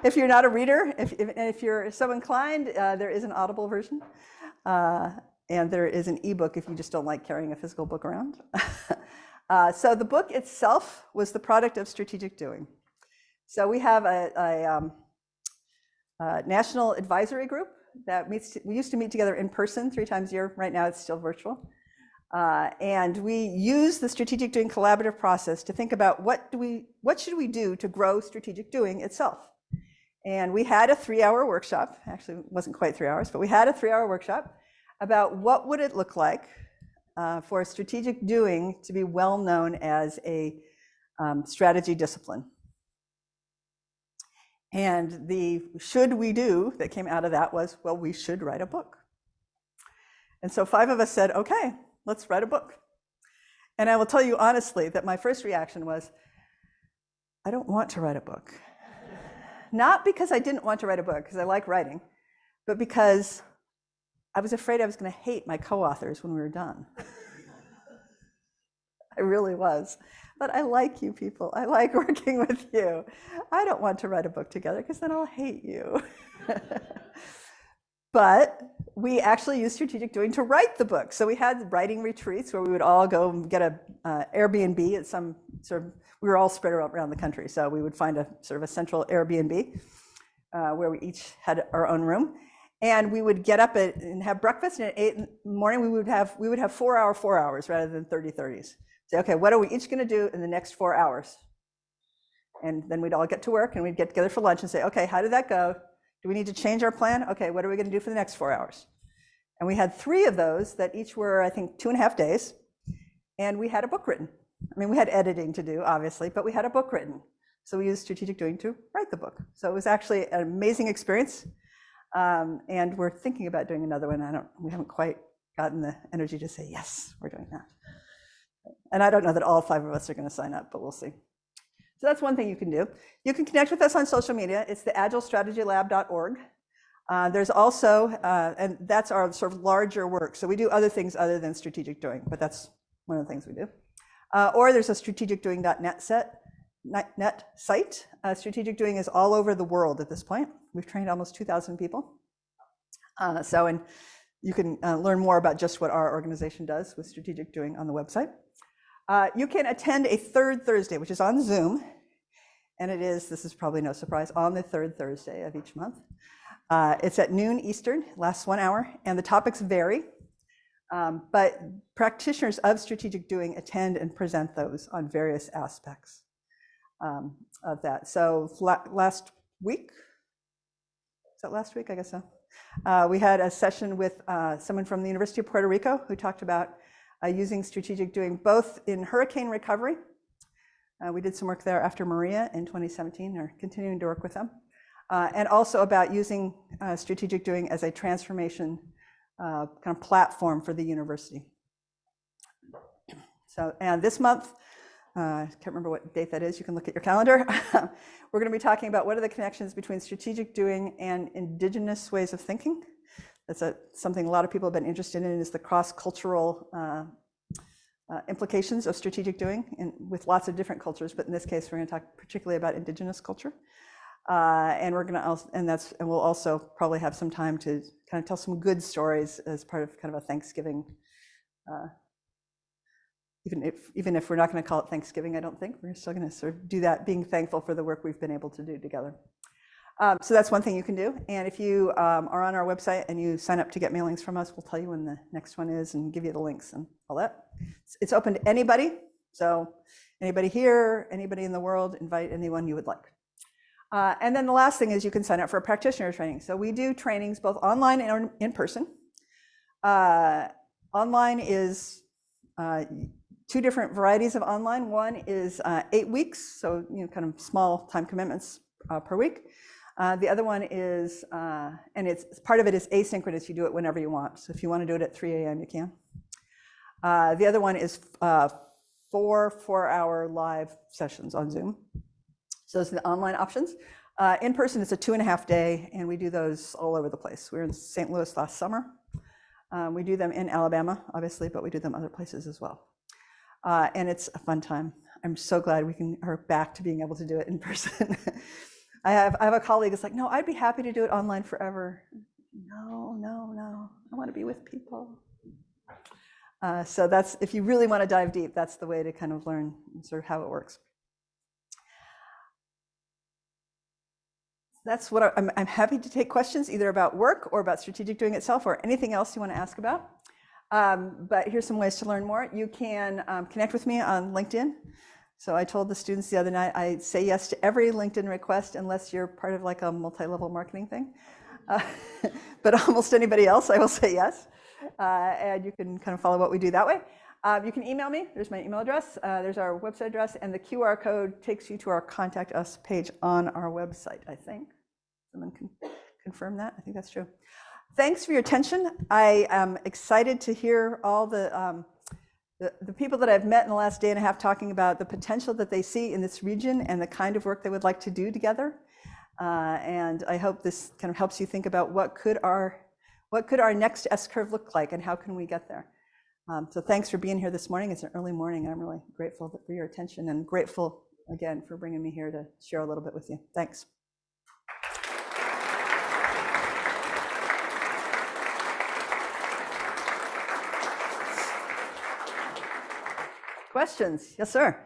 If you're not a reader, if you're so inclined, there is an Audible version. And there is an ebook if you just don't like carrying a physical book around. So the book itself was the product of strategic doing. So we have a national advisory group that meets. We used to meet together in person 3 times a year. Right now it's still virtual. And we use the strategic doing collaborative process to think about what should we do to grow strategic doing itself. And we had a 3-hour workshop. Actually, it wasn't quite 3 hours, but we had a 3-hour workshop about what would it look like for strategic doing to be well known as a strategy discipline. And the should we do that came out of that was, well, we should write a book. And so 5 of us said, okay, let's write a book. And I will tell you honestly that my first reaction was, I don't want to write a book. Not because I didn't want to write a book, because I like writing, but because I was afraid I was going to hate my co-authors when we were done. I really was. But I like you people. I like working with you. I don't want to write a book together because then I'll hate you. But we actually used strategic doing to write the book. So we had writing retreats where we would all go and get a Airbnb at some sort of, we were all spread around the country. So we would find a sort of a central Airbnb where we each had our own room. And we would get up and have breakfast, and at 8 in the morning we would have 4 hours rather than 30-30s. Say, okay, what are we each going to do in the next 4 hours? And then we'd all get to work and we'd get together for lunch and say, okay, how did that go? Do we need to change our plan? Okay, what are we going to do for the next 4 hours? And we had 3 of those that each were, I think, 2.5 days. And we had a book written. I mean, we had editing to do, obviously, but we had a book written. So we used strategic doing to write the book. So it was actually an amazing experience. And we're thinking about doing another one. We haven't quite gotten the energy to say, yes, we're doing that. And I don't know that all 5 of us are going to sign up, but we'll see. So that's one thing you can do. You can connect with us on social media. It's the agilestrategylab.org. There's also, and that's our sort of larger work. So we do other things other than strategic doing, but that's one of the things we do. Or there's a strategicdoing.net site. Strategic doing is all over the world at this point. We've trained almost 2,000 people. And you can learn more about just what our organization does with strategic doing on the website. You can attend a third Thursday, which is on Zoom. And it is, this is probably no surprise, on the third Thursday of each month. It's at noon Eastern, lasts 1 hour, and the topics vary. But practitioners of strategic doing attend and present those on various aspects of that. So last week, is that last week? I guess so. We had a session with someone from the University of Puerto Rico who talked about using strategic doing both in hurricane recovery. We did some work there after Maria in 2017, or continuing to work with them. And also about using strategic doing as a transformation kind of platform for the university. So, and this month, I can't remember what date that is, you can look at your calendar. We're going to be talking about what are the connections between strategic doing and indigenous ways of thinking. That's something a lot of people have been interested in, is the cross-cultural implications of strategic doing with lots of different cultures, but in this case, we're going to talk particularly about indigenous culture. And we're going to also, and we'll also probably have some time to kind of tell some good stories as part of kind of a Thanksgiving. Even if we're not going to call it Thanksgiving, I don't think we're still going to sort of do that, being thankful for the work we've been able to do together. So that's one thing you can do. And if you are on our website and you sign up to get mailings from us, we'll tell you when the next one is and give you the links and all that. It's open to anybody. So anybody here, anybody in the world, invite anyone you would like. And then the last thing is you can sign up for a practitioner training. So we do trainings both online and in person. Online is 2 different varieties of online. One is 8 weeks, so kind of small time commitments per week. The other one is, and it's part of it is asynchronous. You do it whenever you want. So if you want to do it at 3 a.m., you can. The other one is 4 4-hour live sessions on Zoom. So those are the online options. In person, it's a 2.5 day, and we do those all over the place. We were in St. Louis last summer. We do them in Alabama, obviously, but we do them other places as well. And it's a fun time. I'm so glad we are back to being able to do it in person. I have a colleague that's like, no, I'd be happy to do it online forever. No, I want to be with people. So that's, if you really want to dive deep, that's the way to kind of learn sort of how it works. That's what I'm happy to take questions either about work or about strategic doing itself or anything else you want to ask about. But here's some ways to learn more. You can connect with me on LinkedIn. So I told the students the other night, I say yes to every LinkedIn request unless you're part of like a multi-level marketing thing. But almost anybody else, I will say yes. And you can kind of follow what we do that way. You can email me. There's my email address. There's our website address. And the QR code takes you to our Contact Us page on our website, I think. Someone can confirm that. I think that's true. Thanks for your attention. I am excited to hear all the people that I've met in the last day and a half talking about the potential that they see in this region and the kind of work they would like to do together. And I hope this kind of helps you think about what could our next S-curve look like and how can we get there. So thanks for being here this morning. It's an early morning. I'm really grateful for your attention and grateful again for bringing me here to share a little bit with you. Thanks. Questions? Yes, sir.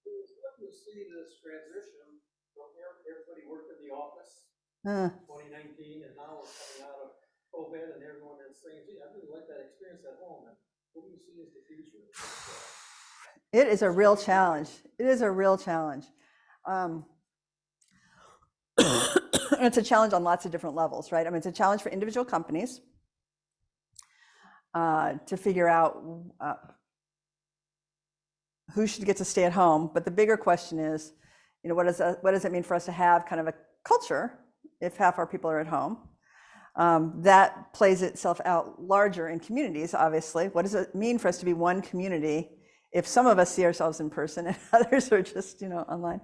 You see this transition from everybody worked in the office, 2019, and now we're coming out of COVID, and everyone is saying, "Gee, I really like that experience at home." And what do you see as the future? It is a real challenge. It is a real challenge. It's a challenge on lots of different levels, right? I mean, it's a challenge for individual companies to figure out who should get to stay at home. But the bigger question is what does it mean for us to have kind of a culture if half our people are at home? That plays itself out larger in communities, obviously. What does it mean for us to be one community if some of us see ourselves in person and others are just, online?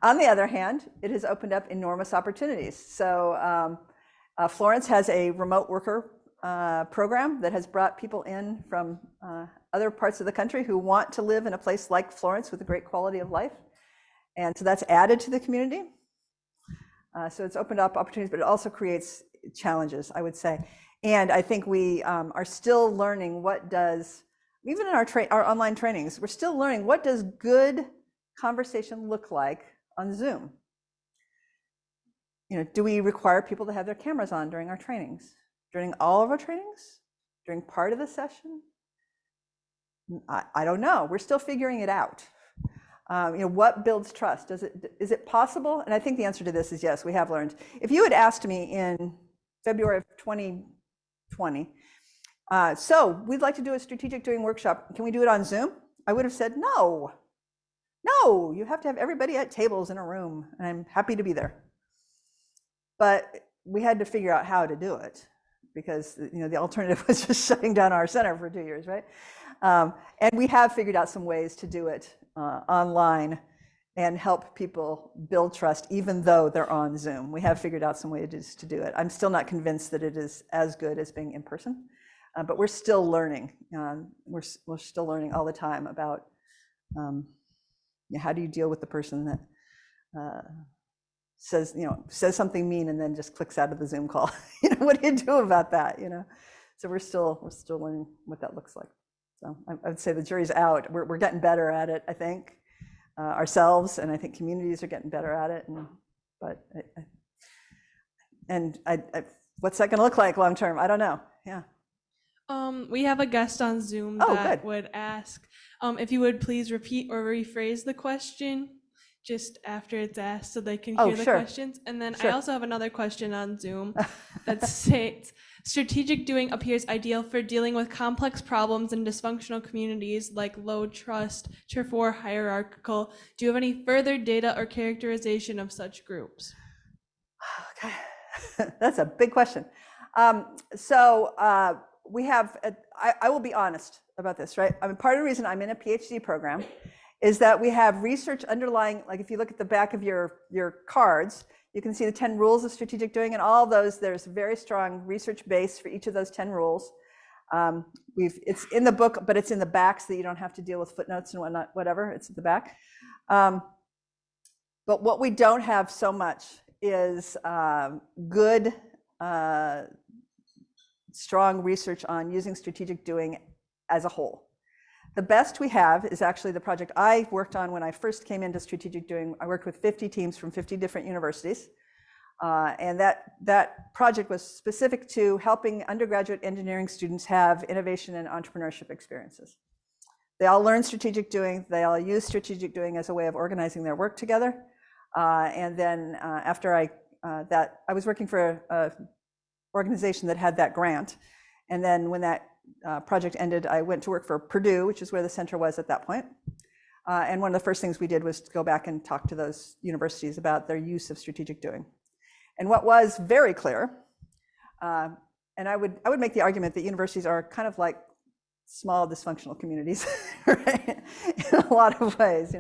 On the other hand, it has opened up enormous opportunities. So Florence has a remote worker program that has brought people in from other parts of the country who want to live in a place like Florence with a great quality of life. And so that's added to the community. So it's opened up opportunities, but it also creates challenges, I would say. And I think we are still learning even in our online trainings, we're still learning what does good conversation look like on Zoom. Do we require people to have their cameras on during our trainings? During all of our trainings? During part of the session? I don't know. We're still figuring it out. What builds trust? Is it possible? And I think the answer to this is yes, we have learned. If you had asked me in February of 2020, so we'd like to do a strategic doing workshop. Can we do it on Zoom? I would have said, no, you have to have everybody at tables in a room, and I'm happy to be there. But we had to figure out how to do it because the alternative was just shutting down our center for 2 years, right? And we have figured out some ways to do it online and help people build trust, even though they're on Zoom. We have figured out some ways to do it. I'm still not convinced that it is as good as being in person, but we're still learning. We're still learning all the time about how do you deal with the person that says something mean and then just clicks out of the Zoom call. What do you do about that? So we're still learning what that looks like. So I would say the jury's out. We're getting better at it, I think, ourselves, and I think communities are getting better at it. What's that going to look like long term? I don't know. Yeah. We have a guest on Zoom that would ask if you would please repeat or rephrase the question just after it's asked so they can hear the questions. And then I also have another question on Zoom that states, strategic doing appears ideal for dealing with complex problems in dysfunctional communities like low trust, turf war, hierarchical. Do you have any further data or characterization of such groups? Okay, that's a big question. We have, I will be honest about this, right? Part of the reason I'm in a PhD program is that we have research underlying, like if you look at the back of your cards, you can see the 10 rules of strategic doing, and all those, there's a very strong research base for each of those 10 rules. It's in the book, but it's in the back so that you don't have to deal with footnotes and whatnot, whatever, it's at the back. But what we don't have so much is good, strong research on using strategic doing as a whole. The best we have is actually the project I worked on when I first came into strategic doing. I worked with 50 teams from 50 different universities. And that project was specific to helping undergraduate engineering students have innovation and entrepreneurship experiences. They all learned strategic doing. They all use strategic doing as a way of organizing their work together. And then after I was working for an organization that had that grant. And then when that project ended, I went to work for Purdue, which is where the center was at that point. And one of the first things we did was to go back and talk to those universities about their use of strategic doing. And what was very clear, and I would make the argument that universities are kind of like small dysfunctional communities, right? In a lot of ways,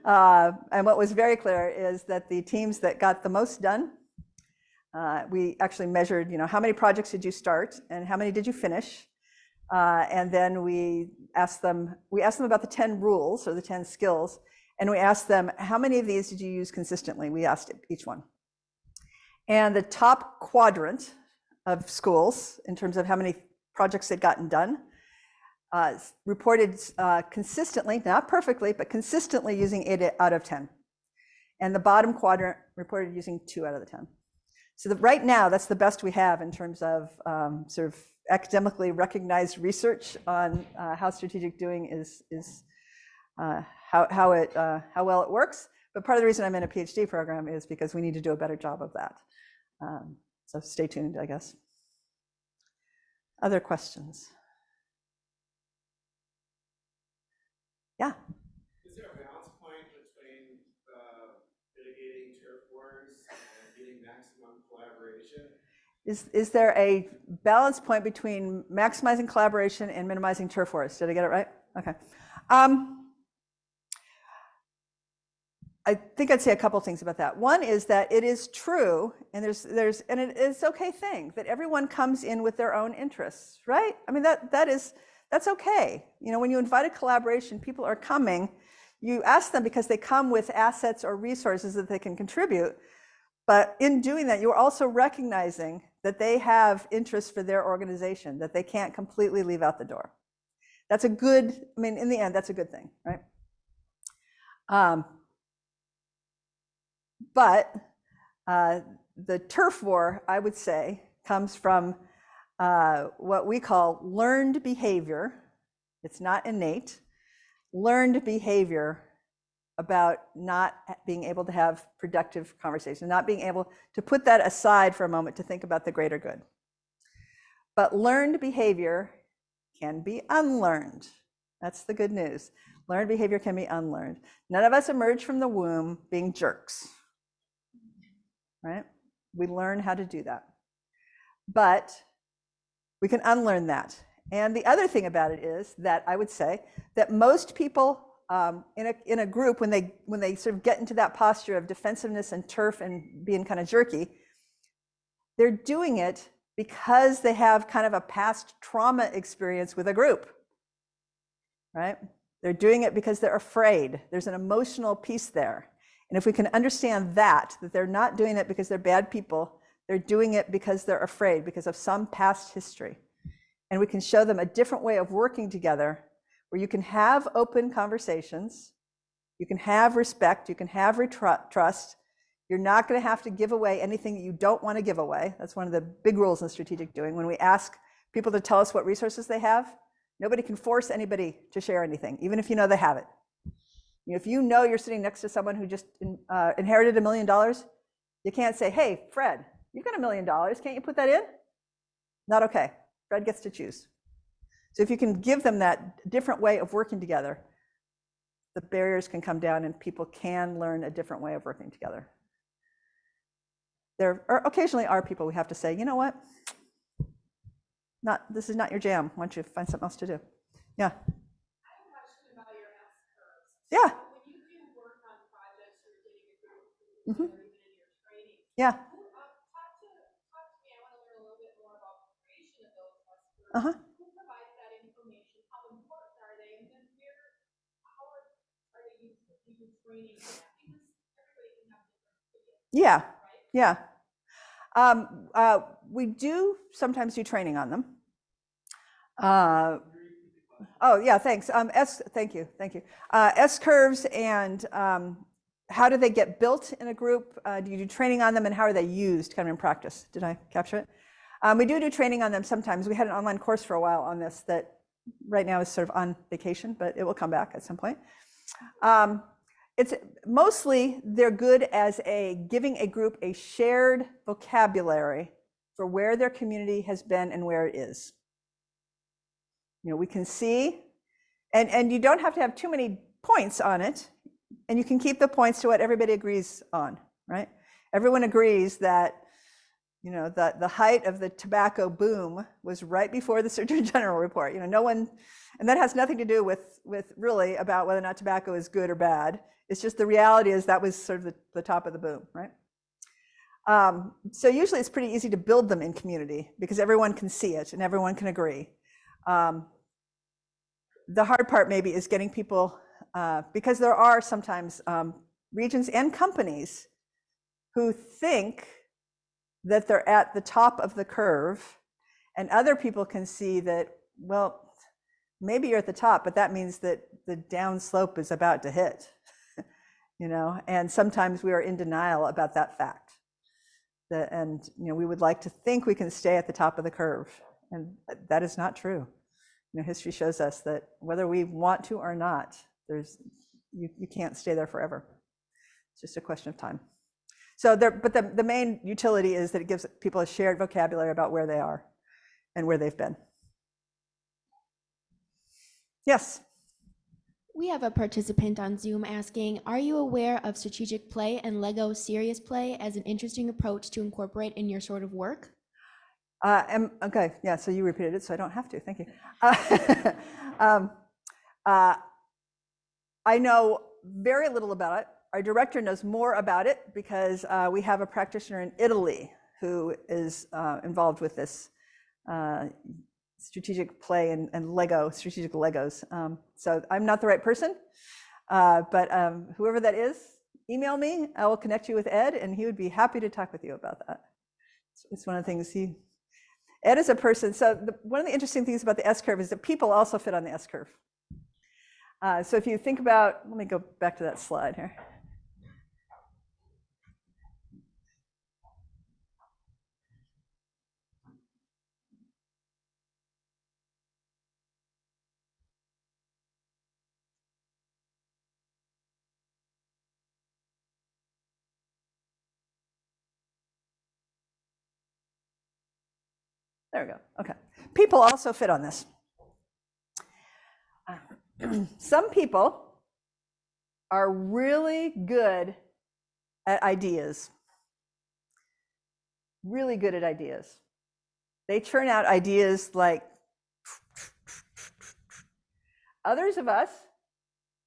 and what was very clear is that the teams that got the most done, we actually measured, how many projects did you start and how many did you finish? And then we asked them about the 10 rules or the 10 skills, and we asked them, how many of these did you use consistently? We asked each one. And the top quadrant of schools, in terms of how many projects they'd gotten done, reported consistently, not perfectly, but consistently using 8 out of 10. And the bottom quadrant reported using 2 out of the 10. So right now, that's the best we have in terms of sort of academically recognized research on how strategic doing is how well it works. But part of the reason I'm in a PhD program is because we need to do a better job of that. So stay tuned, I guess. Other questions? Yeah. Is there a balance point between Is there a balance point between maximizing collaboration and minimizing turf wars? Did I get it right? Okay. I think I'd say a couple things about that. One is that it is true, and and it is okay thing that everyone comes in with their own interests, right? I mean, that's okay. You know, when you invite a collaboration, people are coming. You ask them because they come with assets or resources that they can contribute. But in doing that, you're also recognizing that they have interests for their organization that they can't completely leave out the door. That's a good, I mean, in the end, that's a good thing, right? But the turf war, I would say, comes from what we call learned behavior. It's not innate. Learned behavior about not being able to have productive conversations, not being able to put that aside for a moment to think about the greater good. But learned behavior can be unlearned. That's the good news. Learned behavior can be unlearned. None of us emerge from the womb being jerks, right? We learn how to do that. But we can unlearn that. And the other thing about it is that I would say that most people in a group, when they sort of get into that posture of defensiveness and turf and being kind of jerky, they're doing it because they have kind of a past trauma experience with a group, right? They're doing it because they're afraid. There's an emotional piece there. And if we can understand that they're not doing it because they're bad people, they're doing it because they're afraid, because of some past history. And we can show them a different way of working together where you can have open conversations, you can have respect, you can have trust. You're not going to have to give away anything that you don't want to give away. That's one of the big rules in strategic doing. When we ask people to tell us what resources they have, nobody can force anybody to share anything, even if you know they have it. You know, if you know you're sitting next to someone who just inherited $1 million, you can't say, hey, Fred, you've got $1 million. Can't you put that in? Not okay. Fred gets to choose. So if you can give them that different way of working together, the barriers can come down and people can learn a different way of working together. There are occasionally people we have to say, you know what? This is not your jam. Why don't you find something else to do? Yeah. I have a question about your S-curves. Yeah. So when you do work on projects or getting a group or even in your training, yeah. talk to me. I want to learn a little bit more about the creation of those S-curves. Who provides that information? How important are they? And then how are they used for people training for that? Because everybody can have different opinions. Yeah. Right? Yeah. We do sometimes do training on them. Oh yeah, thanks. Thank you. S-curves and how do they get built in a group? Do you do training on them, and how are they used kind of in practice? Did I capture it? We do training on them sometimes. We had an online course for a while on this that right now is sort of on vacation, but it will come back at some point. It's mostly they're good as giving a group a shared vocabulary for where their community has been and where it is. You know, we can see, and you don't have to have too many points on it, and you can keep the points to what everybody agrees on, right? Everyone agrees that, you know, the height of the tobacco boom was right before the Surgeon General report. You know, no one, and that has nothing to do with really about whether or not tobacco is good or bad. It's just the reality is that was sort of the top of the boom, right? So usually it's pretty easy to build them in community because everyone can see it and everyone can agree. The hard part maybe is getting people, because there are sometimes regions and companies who think that they're at the top of the curve, and other people can see that, well, maybe you're at the top, but that means that the down slope is about to hit, you know, and sometimes we are in denial about that fact. And, you know, we would like to think we can stay at the top of the curve, and that is not true. You know, history shows us that whether we want to or not, you can't stay there forever. It's just a question of time. So but the main utility is that it gives people a shared vocabulary about where they are and where they've been. Yes? We have a participant on Zoom asking, are you aware of strategic play and Lego serious play as an interesting approach to incorporate in your sort of work? Okay, yeah, so you repeated it, so I don't have to, thank you. I know very little about it. Our director knows more about it because we have a practitioner in Italy who is involved with this strategic play and strategic Legos. So I'm not the right person, but whoever that is, email me. I will connect you with Ed, and he would be happy to talk with you about that. It's one of the things Ed is a person. So one of the interesting things about the S-curve is that people also fit on the S-curve. So if you think about, let me go back to that slide here. There we go. Okay. People also fit on this. Some people are really good at ideas. Really good at ideas. They churn out ideas like others of us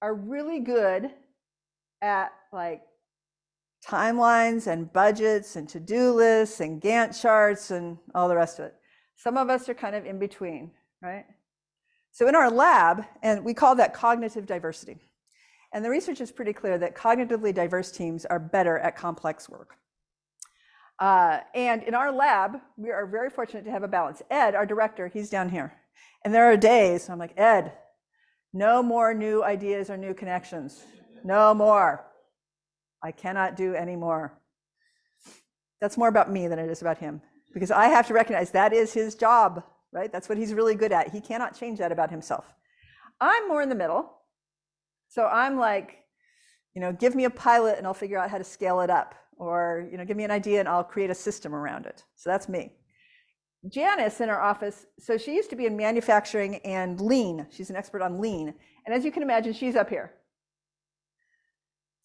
are really good at like timelines and budgets and to-do lists and Gantt charts and all the rest of it. Some of us are kind of in between, right? So in our lab, and we call that cognitive diversity. And the research is pretty clear that cognitively diverse teams are better at complex work. And in our lab, we are very fortunate to have a balance. Ed, our director, he's down here. And there are days, I'm like, Ed, no more new ideas or new connections. No more. I cannot do any more. That's more about me than it is about him, because I have to recognize that is his job, right? That's what he's really good at. He cannot change that about himself. I'm more in the middle. So I'm like, give me a pilot and I'll figure out how to scale it up, or, give me an idea and I'll create a system around it. So that's me. Janice in our office, so she used to be in manufacturing and lean. She's an expert on lean. And as you can imagine, she's up here.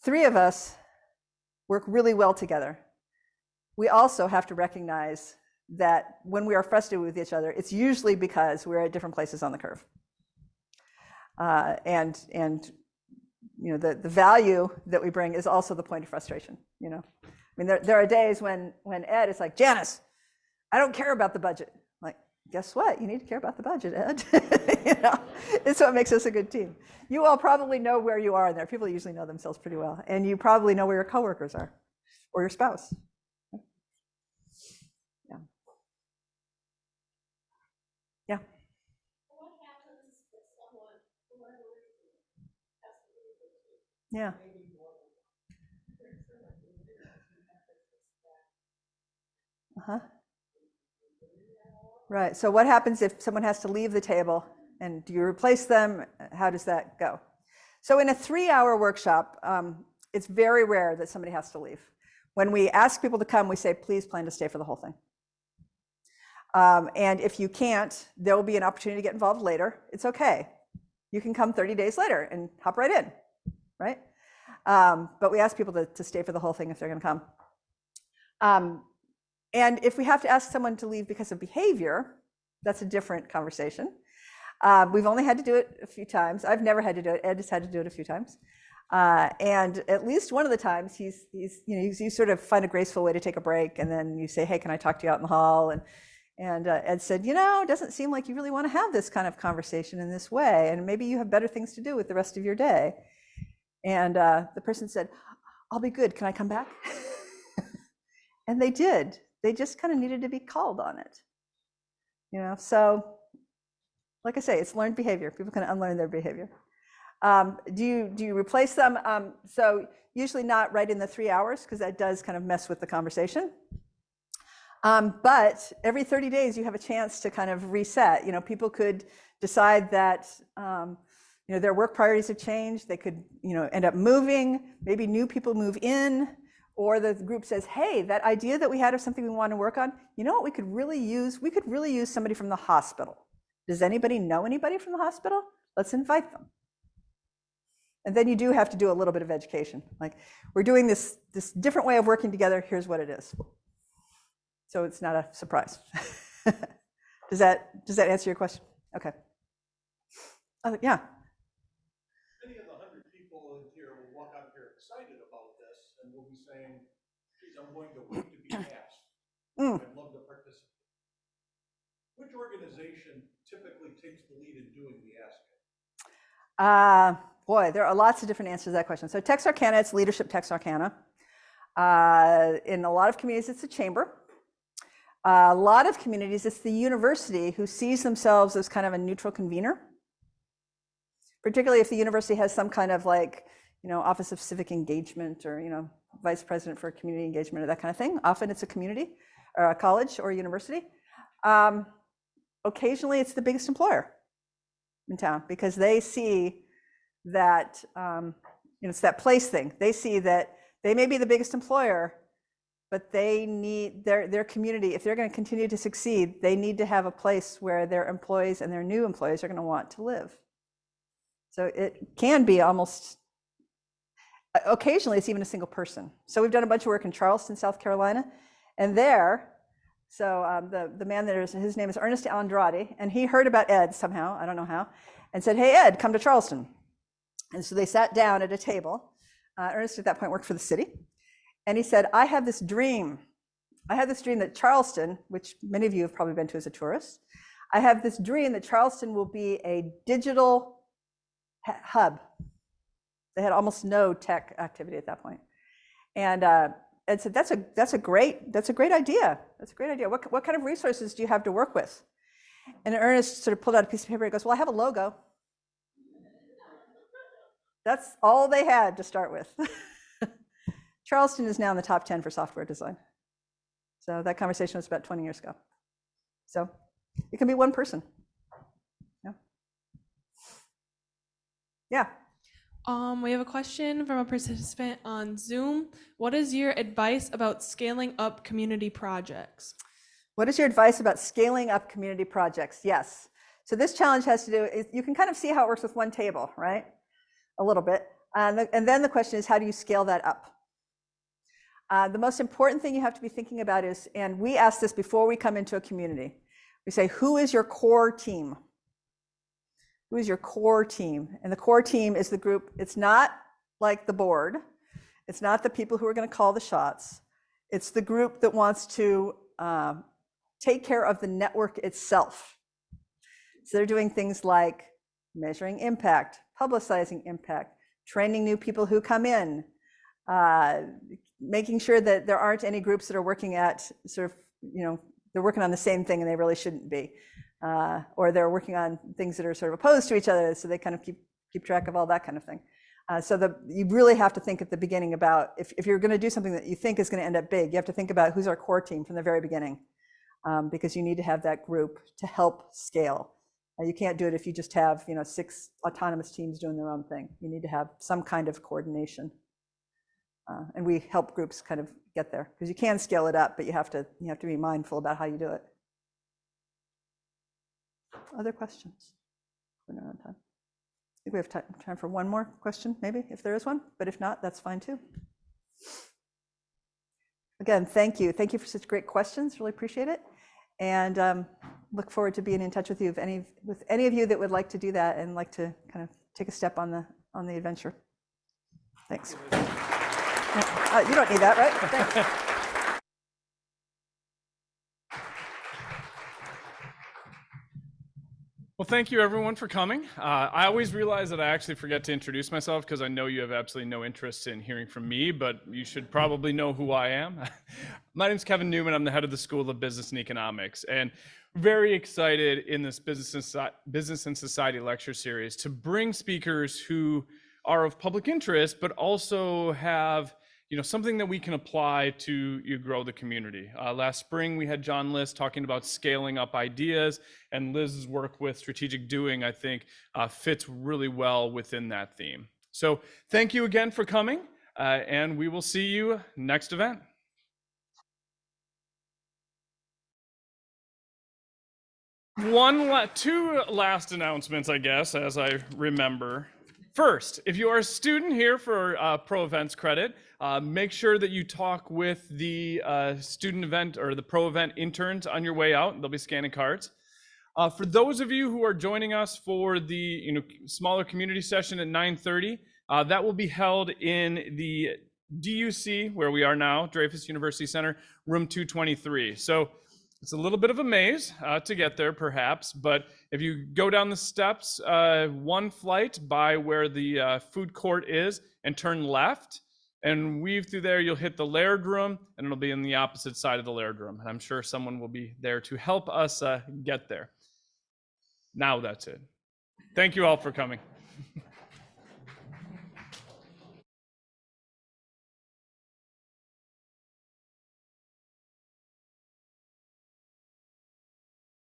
Three of us work really well together. We also have to recognize that when we are frustrated with each other, it's usually because we're at different places on the curve. And the value that we bring is also the point of frustration. I mean, there are days when Ed is like, Janice, I don't care about the budget. I'm like, guess what? You need to care about the budget, Ed. It's what makes us a good team. You all probably know where you are in there. People usually know themselves pretty well. And you probably know where your coworkers are or your spouse. Yeah. Yeah. What happens if someone, whoever has to leave the team? Yeah. Uh-huh. Right. So what happens if someone has to leave the table, and do you replace them? How does that go? So in a 3-hour workshop, it's very rare that somebody has to leave. When we ask people to come, we say, please plan to stay for the whole thing. And if you can't, there will be an opportunity to get involved later. It's okay. You can come 30 days later and hop right in, right? But we ask people to stay for the whole thing if they're going to come. And if we have to ask someone to leave because of behavior, that's a different conversation. We've only had to do it a few times. I've never had to do it. Ed has had to do it a few times. And at least one of the times, you sort of find a graceful way to take a break, and then you say, hey, can I talk to you out in the hall? And Ed said, it doesn't seem like you really want to have this kind of conversation in this way, and maybe you have better things to do with the rest of your day. And the person said, I'll be good. Can I come back? And they did. They just kind of needed to be called on it. So like I say, it's learned behavior. People can unlearn their behavior. Do you replace them? So usually not right in the 3 hours, because that does kind of mess with the conversation. But every 30 days, you have a chance to kind of reset. People could decide that their work priorities have changed. They could end up moving. Maybe new people move in. Or the group says, hey, that idea that we had of something we want to work on, what we could really use? We could really use somebody from the hospital. Does anybody know anybody from the hospital? Let's invite them. And then you do have to do a little bit of education. Like, we're doing this different way of working together. Here's what it is. So it's not a surprise. Does that answer your question? Okay. Yeah. Many of the 100 people in here will walk out here excited about this and will be saying, geez, I'm going to wait to be asked. I'd love to participate. Which organization typically takes the lead in doing the asking? Boy, there are lots of different answers to that question. So Texarkana, it's Leadership Texarkana. In a lot of communities, it's the chamber. A lot of communities, it's the university who sees themselves as kind of a neutral convener, particularly if the university has some kind of like, Office of Civic Engagement or, Vice President for Community Engagement or that kind of thing. Often it's a community or a college or a university. Occasionally it's the biggest employer in town because they see that, it's that place thing. They see that they may be the biggest employer, but they need their community. If they're going to continue to succeed, they need to have a place where their employees and their new employees are going to want to live. So it can be almost, occasionally it's even a single person. So we've done a bunch of work in Charleston, South Carolina, and there, so the man there, his name is Ernest Andrade, and he heard about Ed somehow, I don't know how, and said, hey, Ed, come to Charleston. And so they sat down at a table. Ernest at that point worked for the city. And he said, I have this dream. I have this dream that Charleston, which many of you have probably been to as a tourist, I have this dream that Charleston will be a digital hub. They had almost no tech activity at that point. And Ed said, that's a great idea. That's a great idea. What kind of resources do you have to work with? And Ernest sort of pulled out a piece of paper and goes, well, I have a logo. That's all they had to start with. Charleston is now in the top 10 for software design. So that conversation was about 20 years ago. So it can be one person. Yeah. Yeah. We have a question from a participant on Zoom. What is your advice about scaling up community projects? What is your advice about scaling up community projects? Yes. So this challenge has to do, you can kind of see how it works with one table, right? A little bit. And then the question is, how do you scale that up? The most important thing you have to be thinking about is, and we ask this before we come into a community, we say, who is your core team? Who is your core team? And the core team is the group. It's not like the board. It's not the people who are going to call the shots. It's the group that wants to take care of the network itself. So they're doing things like measuring impact, publicizing impact, training new people who come in, making sure that there aren't any groups that are working at sort of, they're working on the same thing and they really shouldn't be. Or they're working on things that are sort of opposed to each other, so they kind of keep track of all that kind of thing. So you really have to think at the beginning about, if you're going to do something that you think is going to end up big, you have to think about who's our core team from the very beginning, because you need to have that group to help scale. You can't do it if you just have 6 autonomous teams doing their own thing. You need to have some kind of coordination. And we help groups kind of get there, because you can scale it up, but you have to be mindful about how you do it. Other questions? We're not on time. I think we have time for one more question, maybe, if there is one, but if not, that's fine too. Again, thank you. Thank you for such great questions. Really appreciate it. And look forward to being in touch with you, with any of you that would like to do that and like to kind of take a step on the adventure. Thanks. You don't need that, right? Thanks. Well, thank you everyone for coming. I always realize that I actually forget to introduce myself because I know you have absolutely no interest in hearing from me, but you should probably know who I am. My name is Kevin Newman. I'm the head of the School of Business and Economics, and very excited in this Business and Society lecture series to bring speakers who are of public interest, but also have something that we can apply to grow the community. Last spring, we had John Liz talking about scaling up ideas, and Liz's work with strategic doing, I think, fits really well within that theme. So thank you again for coming, and we will see you next event. Two last announcements, I guess, as I remember. First, if you are a student here for Pro Events credit, make sure that you talk with the student event or the Pro Event interns on your way out. They'll be scanning cards. For those of you who are joining us for the smaller community session at 9:30, that will be held in the DUC, where we are now, Dreyfus University Center, room 223. So it's a little bit of a maze to get there, perhaps, but if you go down the steps, one flight by where the food court is and turn left and weave through there, you'll hit the Laird room, and it'll be in the opposite side of the Laird room. And I'm sure someone will be there to help us get there. Now that's it. Thank you all for coming.